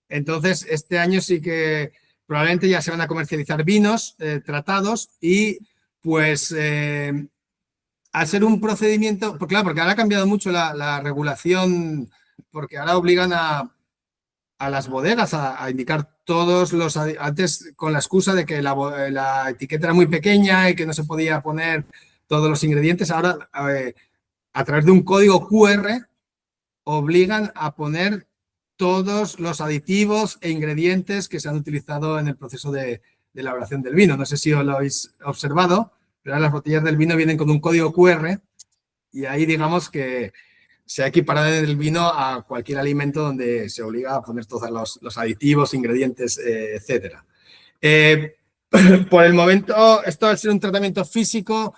Speaker 2: Entonces, este año sí que probablemente ya se van a comercializar vinos tratados y pues al ser un procedimiento, pues claro, porque ahora ha cambiado mucho la regulación, porque ahora obligan a las bodegas a indicar todos los... Antes con la excusa de que la etiqueta era muy pequeña y que no se podía poner todos los ingredientes, ahora a través de un código QR obligan a poner todos los aditivos e ingredientes que se han utilizado en el proceso de elaboración del vino. No sé si os lo habéis observado, pero ahora las botellas del vino vienen con un código QR y ahí digamos que se ha equiparado el vino a cualquier alimento donde se obliga a poner todos los aditivos, ingredientes, etcétera. Por el momento, esto al ser un tratamiento físico,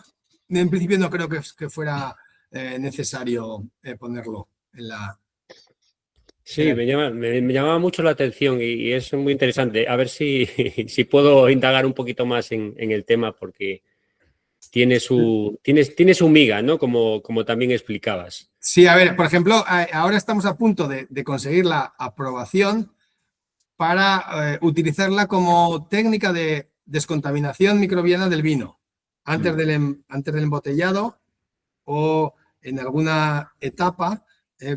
Speaker 2: en principio no creo que fuera necesario ponerlo en la...
Speaker 3: Sí, me llamaba mucho la atención y es muy interesante. A ver si puedo indagar un poquito más en el tema porque tiene su miga, ¿no? Como también explicabas.
Speaker 2: Sí, a ver, por ejemplo, ahora estamos a punto de conseguir la aprobación para utilizarla como técnica de descontaminación microbiana del vino antes del embotellado o en alguna etapa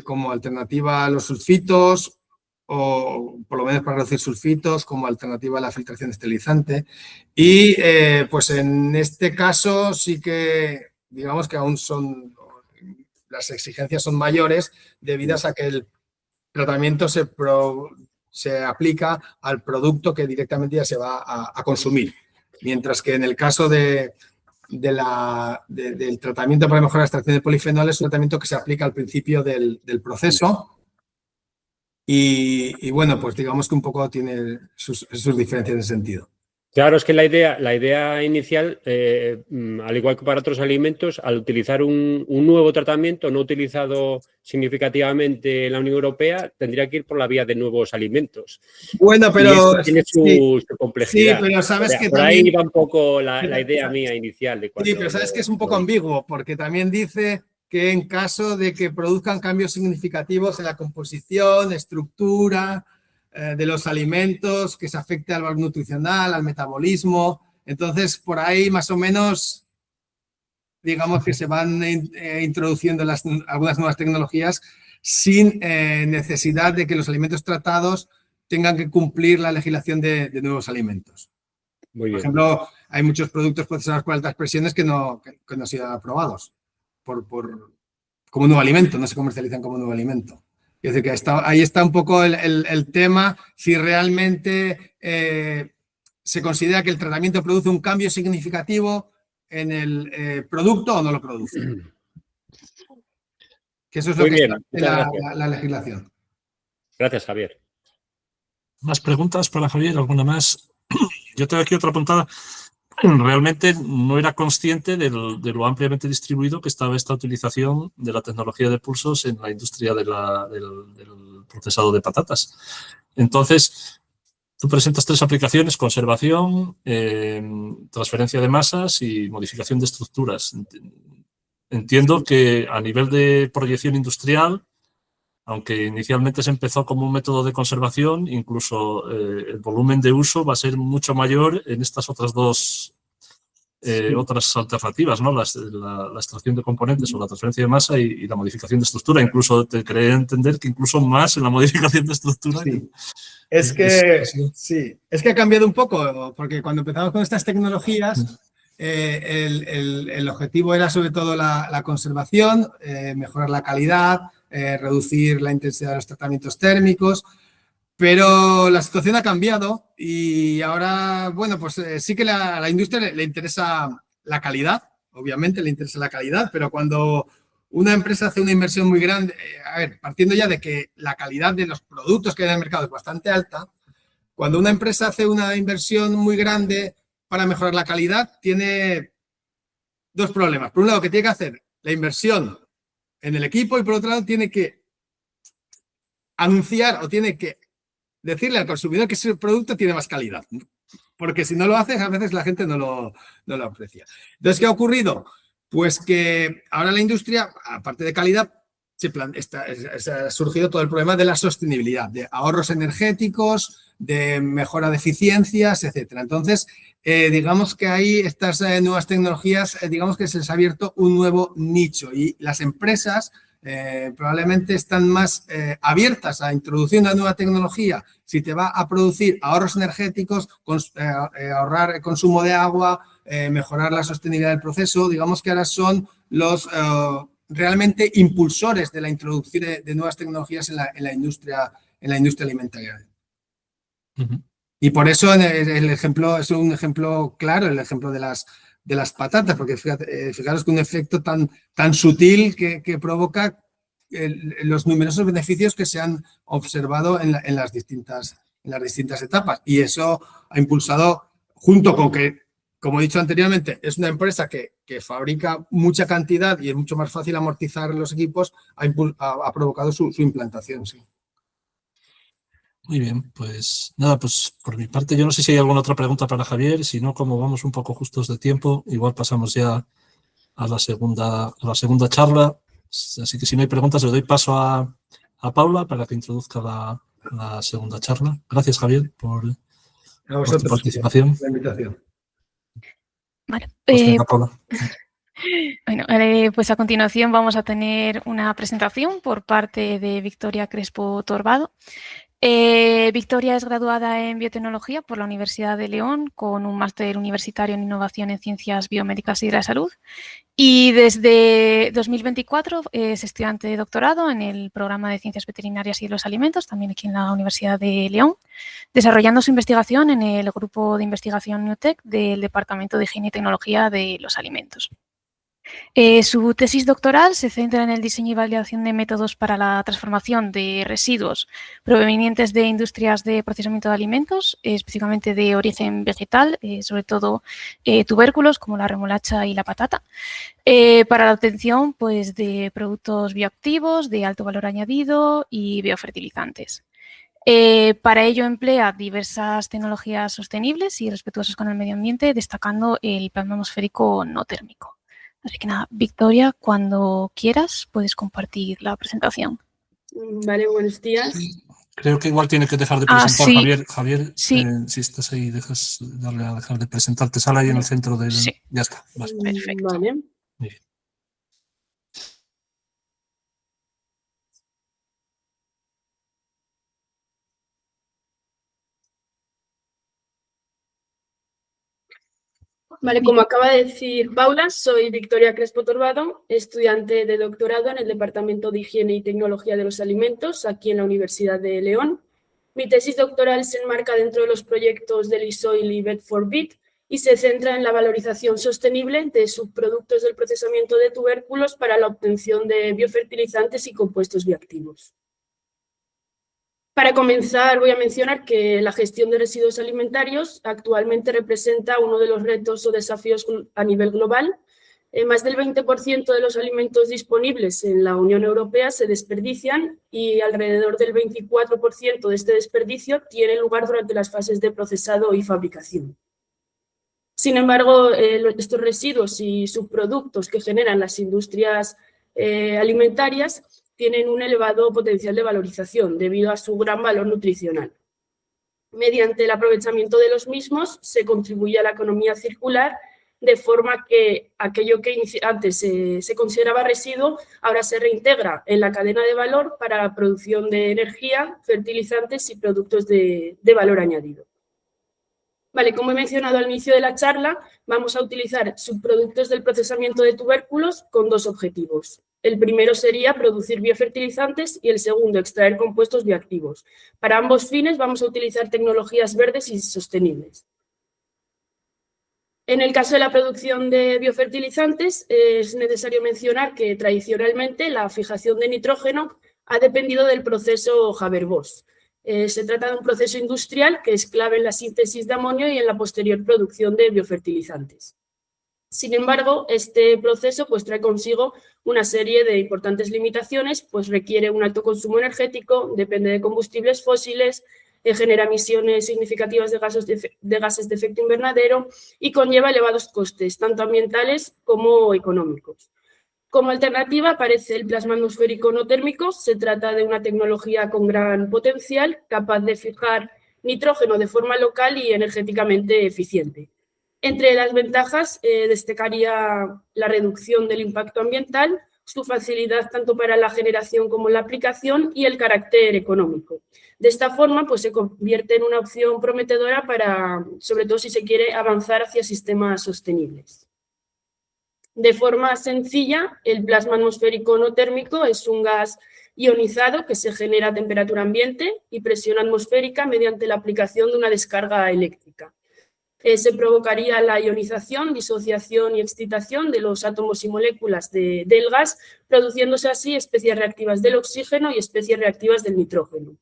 Speaker 2: como alternativa a los sulfitos o por lo menos para reducir sulfitos como alternativa a la filtración esterilizante. Y pues en este caso sí que digamos que aún las exigencias son mayores debido a que el tratamiento se aplica al producto que directamente ya se va a consumir. Mientras que en el caso del tratamiento para mejorar la extracción de polifenoles es un tratamiento que se aplica al principio del proceso y bueno, pues digamos que un poco tiene sus diferencias en ese sentido.
Speaker 3: Claro, es que la idea inicial, al igual que para otros alimentos, al utilizar un nuevo tratamiento no utilizado significativamente en la Unión Europea, tendría que ir por la vía de nuevos alimentos.
Speaker 2: Bueno, pero...
Speaker 3: Tiene su complejidad.
Speaker 2: Sí, pero sabes que
Speaker 3: por
Speaker 2: también...
Speaker 3: ahí va un poco la idea mía inicial.
Speaker 2: Sí, pero sabes que es un poco ambiguo, porque también dice que en caso de que produzcan cambios significativos en la composición, estructura de los alimentos, que se afecte al valor nutricional, al metabolismo. Entonces, por ahí más o menos, digamos que se van introduciendo algunas nuevas tecnologías sin necesidad de que los alimentos tratados tengan que cumplir la legislación de nuevos alimentos.
Speaker 3: Muy bien.
Speaker 2: Por ejemplo, hay muchos productos procesados con altas presiones que no han sido aprobados como nuevo alimento, no se comercializan como nuevo alimento. Es decir, que ahí está un poco el tema, si realmente se considera que el tratamiento produce un cambio significativo en el producto o no lo produce. Que eso es lo que está en la legislación.
Speaker 3: Gracias, Javier.
Speaker 1: ¿Más preguntas para Javier? ¿Alguna más? Yo tengo aquí otra apuntada. Realmente no era consciente de lo ampliamente distribuido que estaba esta utilización de la tecnología de pulsos en la industria del procesado de patatas. Entonces, tú presentas 3 aplicaciones: conservación, transferencia de masas y modificación de estructuras. Entiendo que a nivel de proyección industrial, aunque inicialmente se empezó como un método de conservación, incluso el volumen de uso va a ser mucho mayor en estas otras dos otras alternativas, ¿no? La extracción de componentes o la transferencia de masa y la modificación de estructura. Incluso te creé entender que incluso más en la modificación de estructura.
Speaker 2: Sí. Es que ha cambiado un poco, porque cuando empezamos con estas tecnologías, el objetivo era sobre todo la conservación, mejorar la calidad, reducir la intensidad de los tratamientos térmicos, Pero la situación ha cambiado y ahora, bueno, pues sí que a la industria le interesa la calidad, obviamente le interesa la calidad, pero cuando una empresa hace una inversión muy grande, a ver, partiendo ya de que la calidad de los productos que hay en el mercado es bastante alta, cuando una empresa hace una inversión muy grande para mejorar la calidad, tiene dos problemas. Por un lado, que tiene que hacer la inversión en el equipo y por otro lado, tiene que anunciar o tiene que decirle al consumidor que ese producto tiene más calidad. Porque si no lo haces, a veces la gente no lo aprecia. Entonces, ¿qué ha ocurrido? Pues que ahora la industria, aparte de calidad, ha surgido todo el problema de la sostenibilidad, de ahorros energéticos, de mejora de eficiencias, etcétera. Entonces, digamos que ahí estas nuevas tecnologías, digamos que se les ha abierto un nuevo nicho y las empresas probablemente están más abiertas a introducir una nueva tecnología si te va a producir ahorros energéticos, ahorrar consumo de agua, mejorar la sostenibilidad del proceso. Digamos que ahora son los realmente impulsores de la introducción de nuevas tecnologías en la industria alimentaria. Y por eso el ejemplo es un ejemplo claro, el ejemplo de las patatas, porque fijaros que un efecto tan sutil que provoca los numerosos beneficios que se han observado en las distintas etapas. Y eso ha impulsado, junto con que, como he dicho anteriormente, es una empresa que fabrica mucha cantidad y es mucho más fácil amortizar los equipos, ha provocado su implantación, sí.
Speaker 1: Muy bien, pues nada, pues por mi parte yo no sé si hay alguna otra pregunta para Javier, si no, como vamos un poco justos de tiempo, igual pasamos ya a la segunda charla, así que si no hay preguntas le doy paso a Paula para que introduzca la segunda charla. Gracias, Javier, por tu participación.
Speaker 2: La invitación.
Speaker 4: Vale.
Speaker 1: Pues venga, Paula.
Speaker 4: Bueno, pues a continuación vamos a tener una presentación por parte de Victoria Crespo Torbado. Victoria es graduada en biotecnología por la Universidad de León con un máster universitario en innovación en ciencias biomédicas y de la salud. Y desde 2024 es estudiante de doctorado en el programa de Ciencias Veterinarias y de los Alimentos, también aquí en la Universidad de León, desarrollando su investigación en el grupo de investigación Newtec del Departamento de Higiene y Tecnología de los Alimentos. Su tesis doctoral se centra en el diseño y validación de métodos para la transformación de residuos provenientes de industrias de procesamiento de alimentos, específicamente de origen vegetal, sobre todo tubérculos como la remolacha y la patata, para la obtención pues, de productos bioactivos de alto valor añadido y biofertilizantes. Para ello emplea diversas tecnologías sostenibles y respetuosas con el medio ambiente, destacando el plasma atmosférico no térmico. Así que nada, Victoria, cuando quieras puedes compartir la presentación.
Speaker 5: Vale, buenos días.
Speaker 1: Creo que igual tiene que dejar de presentar,
Speaker 4: sí.
Speaker 1: Javier,
Speaker 4: Sí.
Speaker 1: Si estás ahí, darle a dejar de presentar. Te sale ahí en el centro del...
Speaker 4: Sí.
Speaker 1: Ya está. Vale.
Speaker 4: Perfecto.
Speaker 5: Vale.
Speaker 1: Muy bien.
Speaker 5: Vale, como acaba de decir Paula, soy Victoria Crespo Torbado, estudiante de doctorado en el Departamento de Higiene y Tecnología de los Alimentos, aquí en la Universidad de León. Mi tesis doctoral se enmarca dentro de los proyectos del ISOIL y Bed4Bit y se centra en la valorización sostenible de subproductos del procesamiento de tubérculos para la obtención de biofertilizantes y compuestos bioactivos. Para comenzar, voy a mencionar que la gestión de residuos alimentarios actualmente representa uno de los retos o desafíos a nivel global. Más del 20% de los alimentos disponibles en la Unión Europea se desperdician y alrededor del 24% de este desperdicio tiene lugar durante las fases de procesado y fabricación. Sin embargo, estos residuos y subproductos que generan las industrias alimentarias tienen un elevado potencial de valorización debido a su gran valor nutricional. Mediante el aprovechamiento de los mismos se contribuye a la economía circular de forma que aquello que antes se consideraba residuo ahora se reintegra en la cadena de valor para la producción de energía, fertilizantes y productos de valor añadido. Vale, como he mencionado al inicio de la charla, vamos a utilizar subproductos del procesamiento de tubérculos con dos objetivos. El primero sería producir biofertilizantes y el segundo, extraer compuestos bioactivos. Para ambos fines vamos a utilizar tecnologías verdes y sostenibles. En el caso de la producción de biofertilizantes, es necesario mencionar que tradicionalmente la fijación de nitrógeno ha dependido del proceso Haber-Bosch. Se trata de un proceso industrial que es clave en la síntesis de amonio y en la posterior producción de biofertilizantes. Sin embargo, este proceso pues, trae consigo una serie de importantes limitaciones, pues requiere un alto consumo energético, depende de combustibles fósiles, genera emisiones significativas de gases de efecto invernadero y conlleva elevados costes, tanto ambientales como económicos. Como alternativa aparece el plasma atmosférico no térmico. Se trata de una tecnología con gran potencial, capaz de fijar nitrógeno de forma local y energéticamente eficiente. Entre las ventajas destacaría la reducción del impacto ambiental, su facilidad tanto para la generación como la aplicación y el carácter económico. De esta forma, pues, se convierte en una opción prometedora para, sobre todo si se quiere avanzar hacia sistemas sostenibles. De forma sencilla, el plasma atmosférico no térmico es un gas ionizado que se genera a temperatura ambiente y presión atmosférica mediante la aplicación de una descarga eléctrica. Se provocaría la ionización, disociación y excitación de los átomos y moléculas del gas, produciéndose así especies reactivas del oxígeno y especies reactivas del nitrógeno.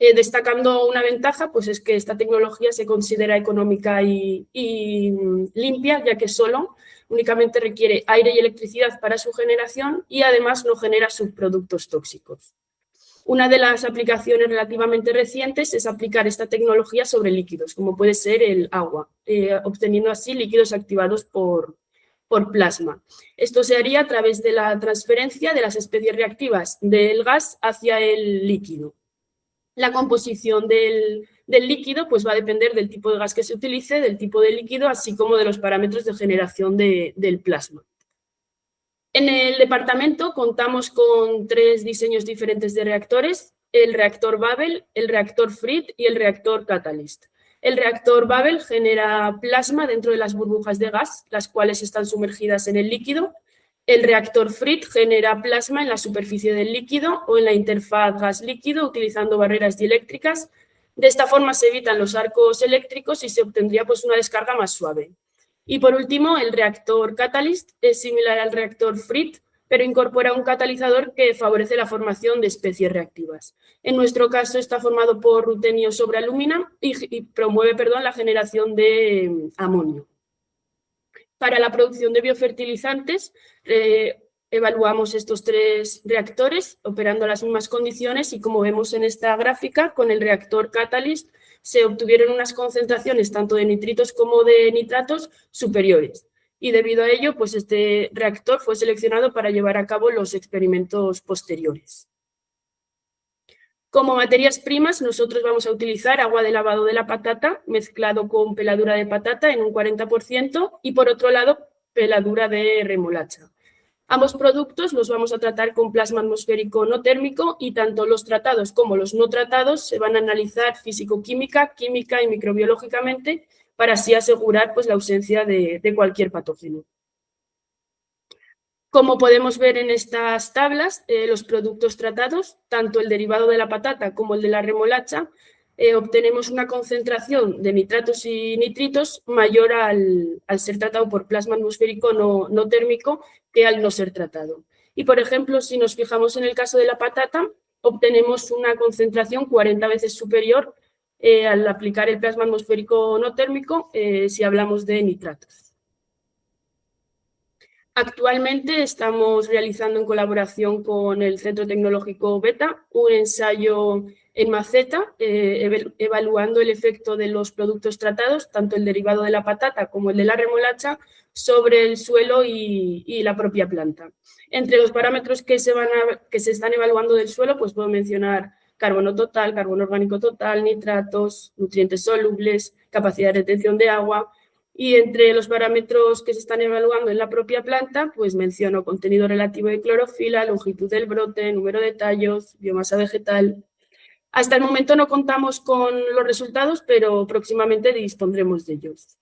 Speaker 5: Destacando una ventaja, pues es que esta tecnología se considera económica y limpia, ya que únicamente requiere aire y electricidad para su generación y además no genera subproductos tóxicos. Una de las aplicaciones relativamente recientes es aplicar esta tecnología sobre líquidos, como puede ser el agua, obteniendo así líquidos activados por plasma. Esto se haría a través de la transferencia de las especies reactivas del gas hacia el líquido. La composición del líquido pues, va a depender del tipo de gas que se utilice, del tipo de líquido, así como de los parámetros de generación del plasma. En el departamento contamos con 3 diseños diferentes de reactores: el reactor Babel, el reactor Frit y el reactor Catalyst. El reactor Babel genera plasma dentro de las burbujas de gas, las cuales están sumergidas en el líquido. El reactor Frit genera plasma en la superficie del líquido o en la interfaz gas-líquido utilizando barreras dieléctricas. De esta forma se evitan los arcos eléctricos y se obtendría pues, una descarga más suave. Y por último, el reactor Catalyst es similar al reactor Frit, pero incorpora un catalizador que favorece la formación de especies reactivas. En nuestro caso está formado por rutenio sobre alúmina y promueve la generación de amonio. Para la producción de biofertilizantes, evaluamos estos 3 reactores operando las mismas condiciones y, como vemos en esta gráfica, con el reactor Catalyst se obtuvieron unas concentraciones tanto de nitritos como de nitratos superiores. Y debido a ello, pues este reactor fue seleccionado para llevar a cabo los experimentos posteriores. Como materias primas, nosotros vamos a utilizar agua de lavado de la patata mezclado con peladura de patata en un 40% y, por otro lado, peladura de remolacha. Ambos productos los vamos a tratar con plasma atmosférico no térmico y tanto los tratados como los no tratados se van a analizar físico-química, química y microbiológicamente para así asegurar pues, la ausencia de cualquier patógeno. Como podemos ver en estas tablas, los productos tratados, tanto el derivado de la patata como el de la remolacha, obtenemos una concentración de nitratos y nitritos mayor al ser tratado por plasma atmosférico no térmico que al no ser tratado. Y, por ejemplo, si nos fijamos en el caso de la patata, obtenemos una concentración 40 veces superior al aplicar el plasma atmosférico no térmico si hablamos de nitratos. Actualmente estamos realizando en colaboración con el Centro Tecnológico Beta un ensayo en maceta evaluando el efecto de los productos tratados, tanto el derivado de la patata como el de la remolacha, sobre el suelo y la propia planta. Entre los parámetros que se están evaluando del suelo, pues puedo mencionar carbono total, carbono orgánico total, nitratos, nutrientes solubles, capacidad de retención de agua. Y entre los parámetros que se están evaluando en la propia planta, pues menciono contenido relativo de clorofila, longitud del brote, número de tallos, biomasa vegetal. Hasta el momento no contamos con los resultados, pero próximamente dispondremos de ellos.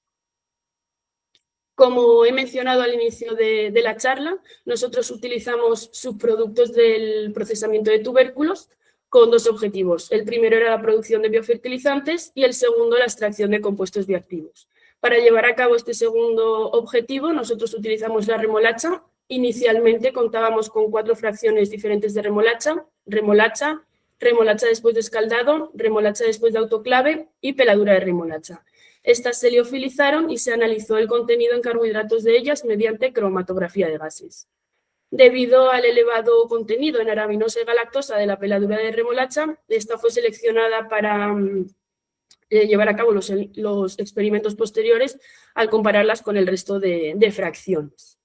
Speaker 5: Como he mencionado al inicio de la charla, nosotros utilizamos subproductos del procesamiento de tubérculos con dos objetivos. El primero era la producción de biofertilizantes y el segundo la extracción de compuestos bioactivos. Para llevar a cabo este segundo objetivo, nosotros utilizamos la remolacha. Inicialmente contábamos con 4 fracciones diferentes de remolacha: remolacha, remolacha después de escaldado, remolacha después de autoclave y peladura de remolacha. Estas se liofilizaron y se analizó el contenido en carbohidratos de ellas mediante cromatografía de gases. Debido al elevado contenido en arabinosa y galactosa de la peladura de remolacha, esta fue seleccionada para llevar a cabo los experimentos posteriores al compararlas con el resto de fracciones.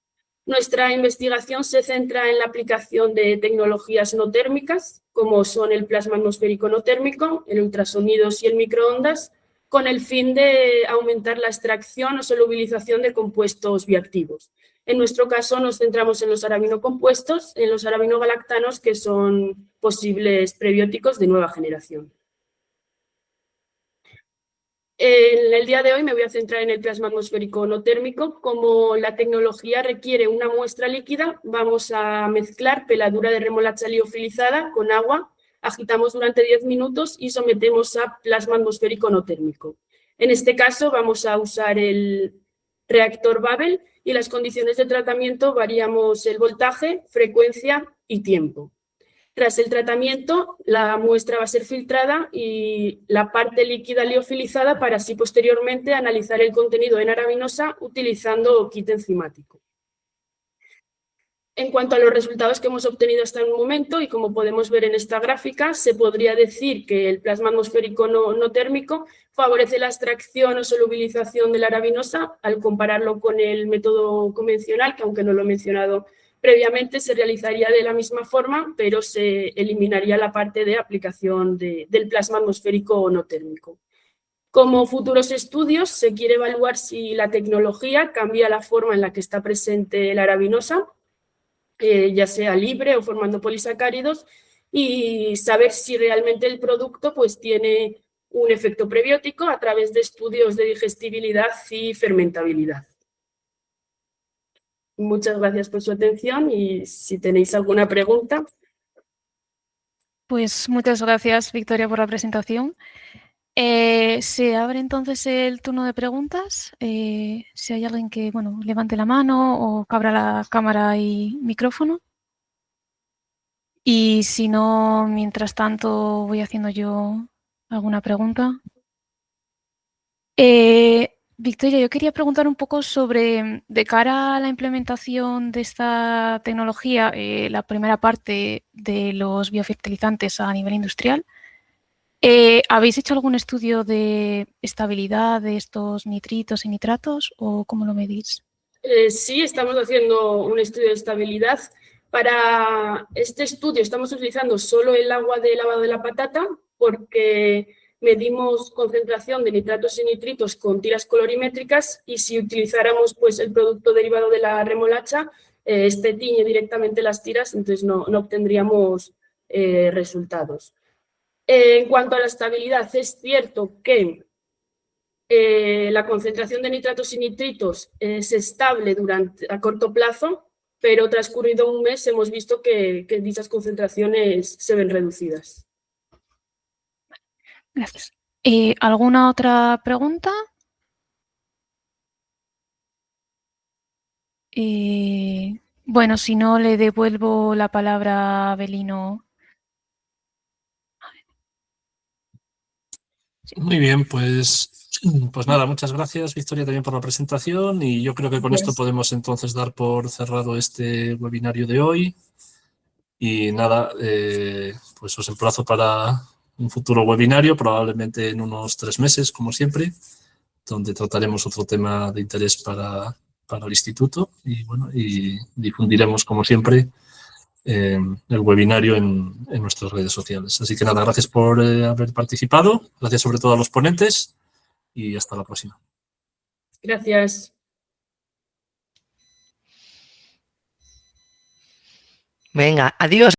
Speaker 5: Nuestra investigación se centra en la aplicación de tecnologías no térmicas, como son el plasma atmosférico no térmico, el ultrasonidos y el microondas, con el fin de aumentar la extracción o solubilización de compuestos bioactivos. En nuestro caso nos centramos en los arabinocompuestos, en los arabinogalactanos, que son posibles prebióticos de nueva generación. En el día de hoy me voy a centrar en el plasma atmosférico no térmico. Como la tecnología requiere una muestra líquida, vamos a mezclar peladura de remolacha liofilizada con agua, agitamos durante 10 minutos y sometemos a plasma atmosférico no térmico. En este caso vamos a usar el reactor Babel y las condiciones de tratamiento variamos el voltaje, frecuencia y tiempo. Tras el tratamiento, la muestra va a ser filtrada y la parte líquida liofilizada para así posteriormente analizar el contenido en arabinosa utilizando kit enzimático. En cuanto a los resultados que hemos obtenido hasta el momento, y como podemos ver en esta gráfica, se podría decir que el plasma atmosférico no térmico favorece la extracción o solubilización de la arabinosa al compararlo con el método convencional, que aunque no lo he mencionado previamente, se realizaría de la misma forma, pero se eliminaría la parte de aplicación del plasma atmosférico no térmico. Como futuros estudios, se quiere evaluar si la tecnología cambia la forma en la que está presente la arabinosa, ya sea libre o formando polisacáridos, y saber si realmente el producto pues, tiene un efecto prebiótico a través de estudios de digestibilidad y fermentabilidad. Muchas gracias por su atención y si tenéis alguna pregunta.
Speaker 4: Pues muchas gracias, Victoria, por la presentación. Se abre entonces el turno de preguntas. Si hay alguien que levante la mano o que abra la cámara y micrófono. Y si no, mientras tanto, voy haciendo yo alguna pregunta. Victoria, yo quería preguntar un poco sobre, de cara a la implementación de esta tecnología, la primera parte de los biofertilizantes a nivel industrial. ¿Habéis hecho algún estudio de estabilidad de estos nitritos y nitratos o cómo lo medís?
Speaker 5: Sí, estamos haciendo un estudio de estabilidad. Para este estudio estamos utilizando solo el agua de lavado de la patata porque medimos concentración de nitratos y nitritos con tiras colorimétricas y si utilizáramos pues, el producto derivado de la remolacha, este tiñe directamente las tiras, entonces no obtendríamos resultados. En cuanto a la estabilidad, es cierto que la concentración de nitratos y nitritos es estable a corto plazo, pero transcurrido un mes hemos visto que dichas concentraciones se ven reducidas.
Speaker 4: Gracias. ¿Alguna otra pregunta? Bueno, si no, le devuelvo la palabra a Avelino.
Speaker 1: Muy bien, pues nada, muchas gracias, Victoria, también por la presentación y yo creo que con esto podemos entonces dar por cerrado este webinario de hoy y nada, pues os emplazo para un futuro webinario, probablemente en unos 3 meses, como siempre, donde trataremos otro tema de interés para el instituto y bueno, y difundiremos como siempre el webinario en nuestras redes sociales. Así que nada, gracias por haber participado, gracias sobre todo a los ponentes y hasta la próxima.
Speaker 5: Gracias.
Speaker 6: Venga, adiós.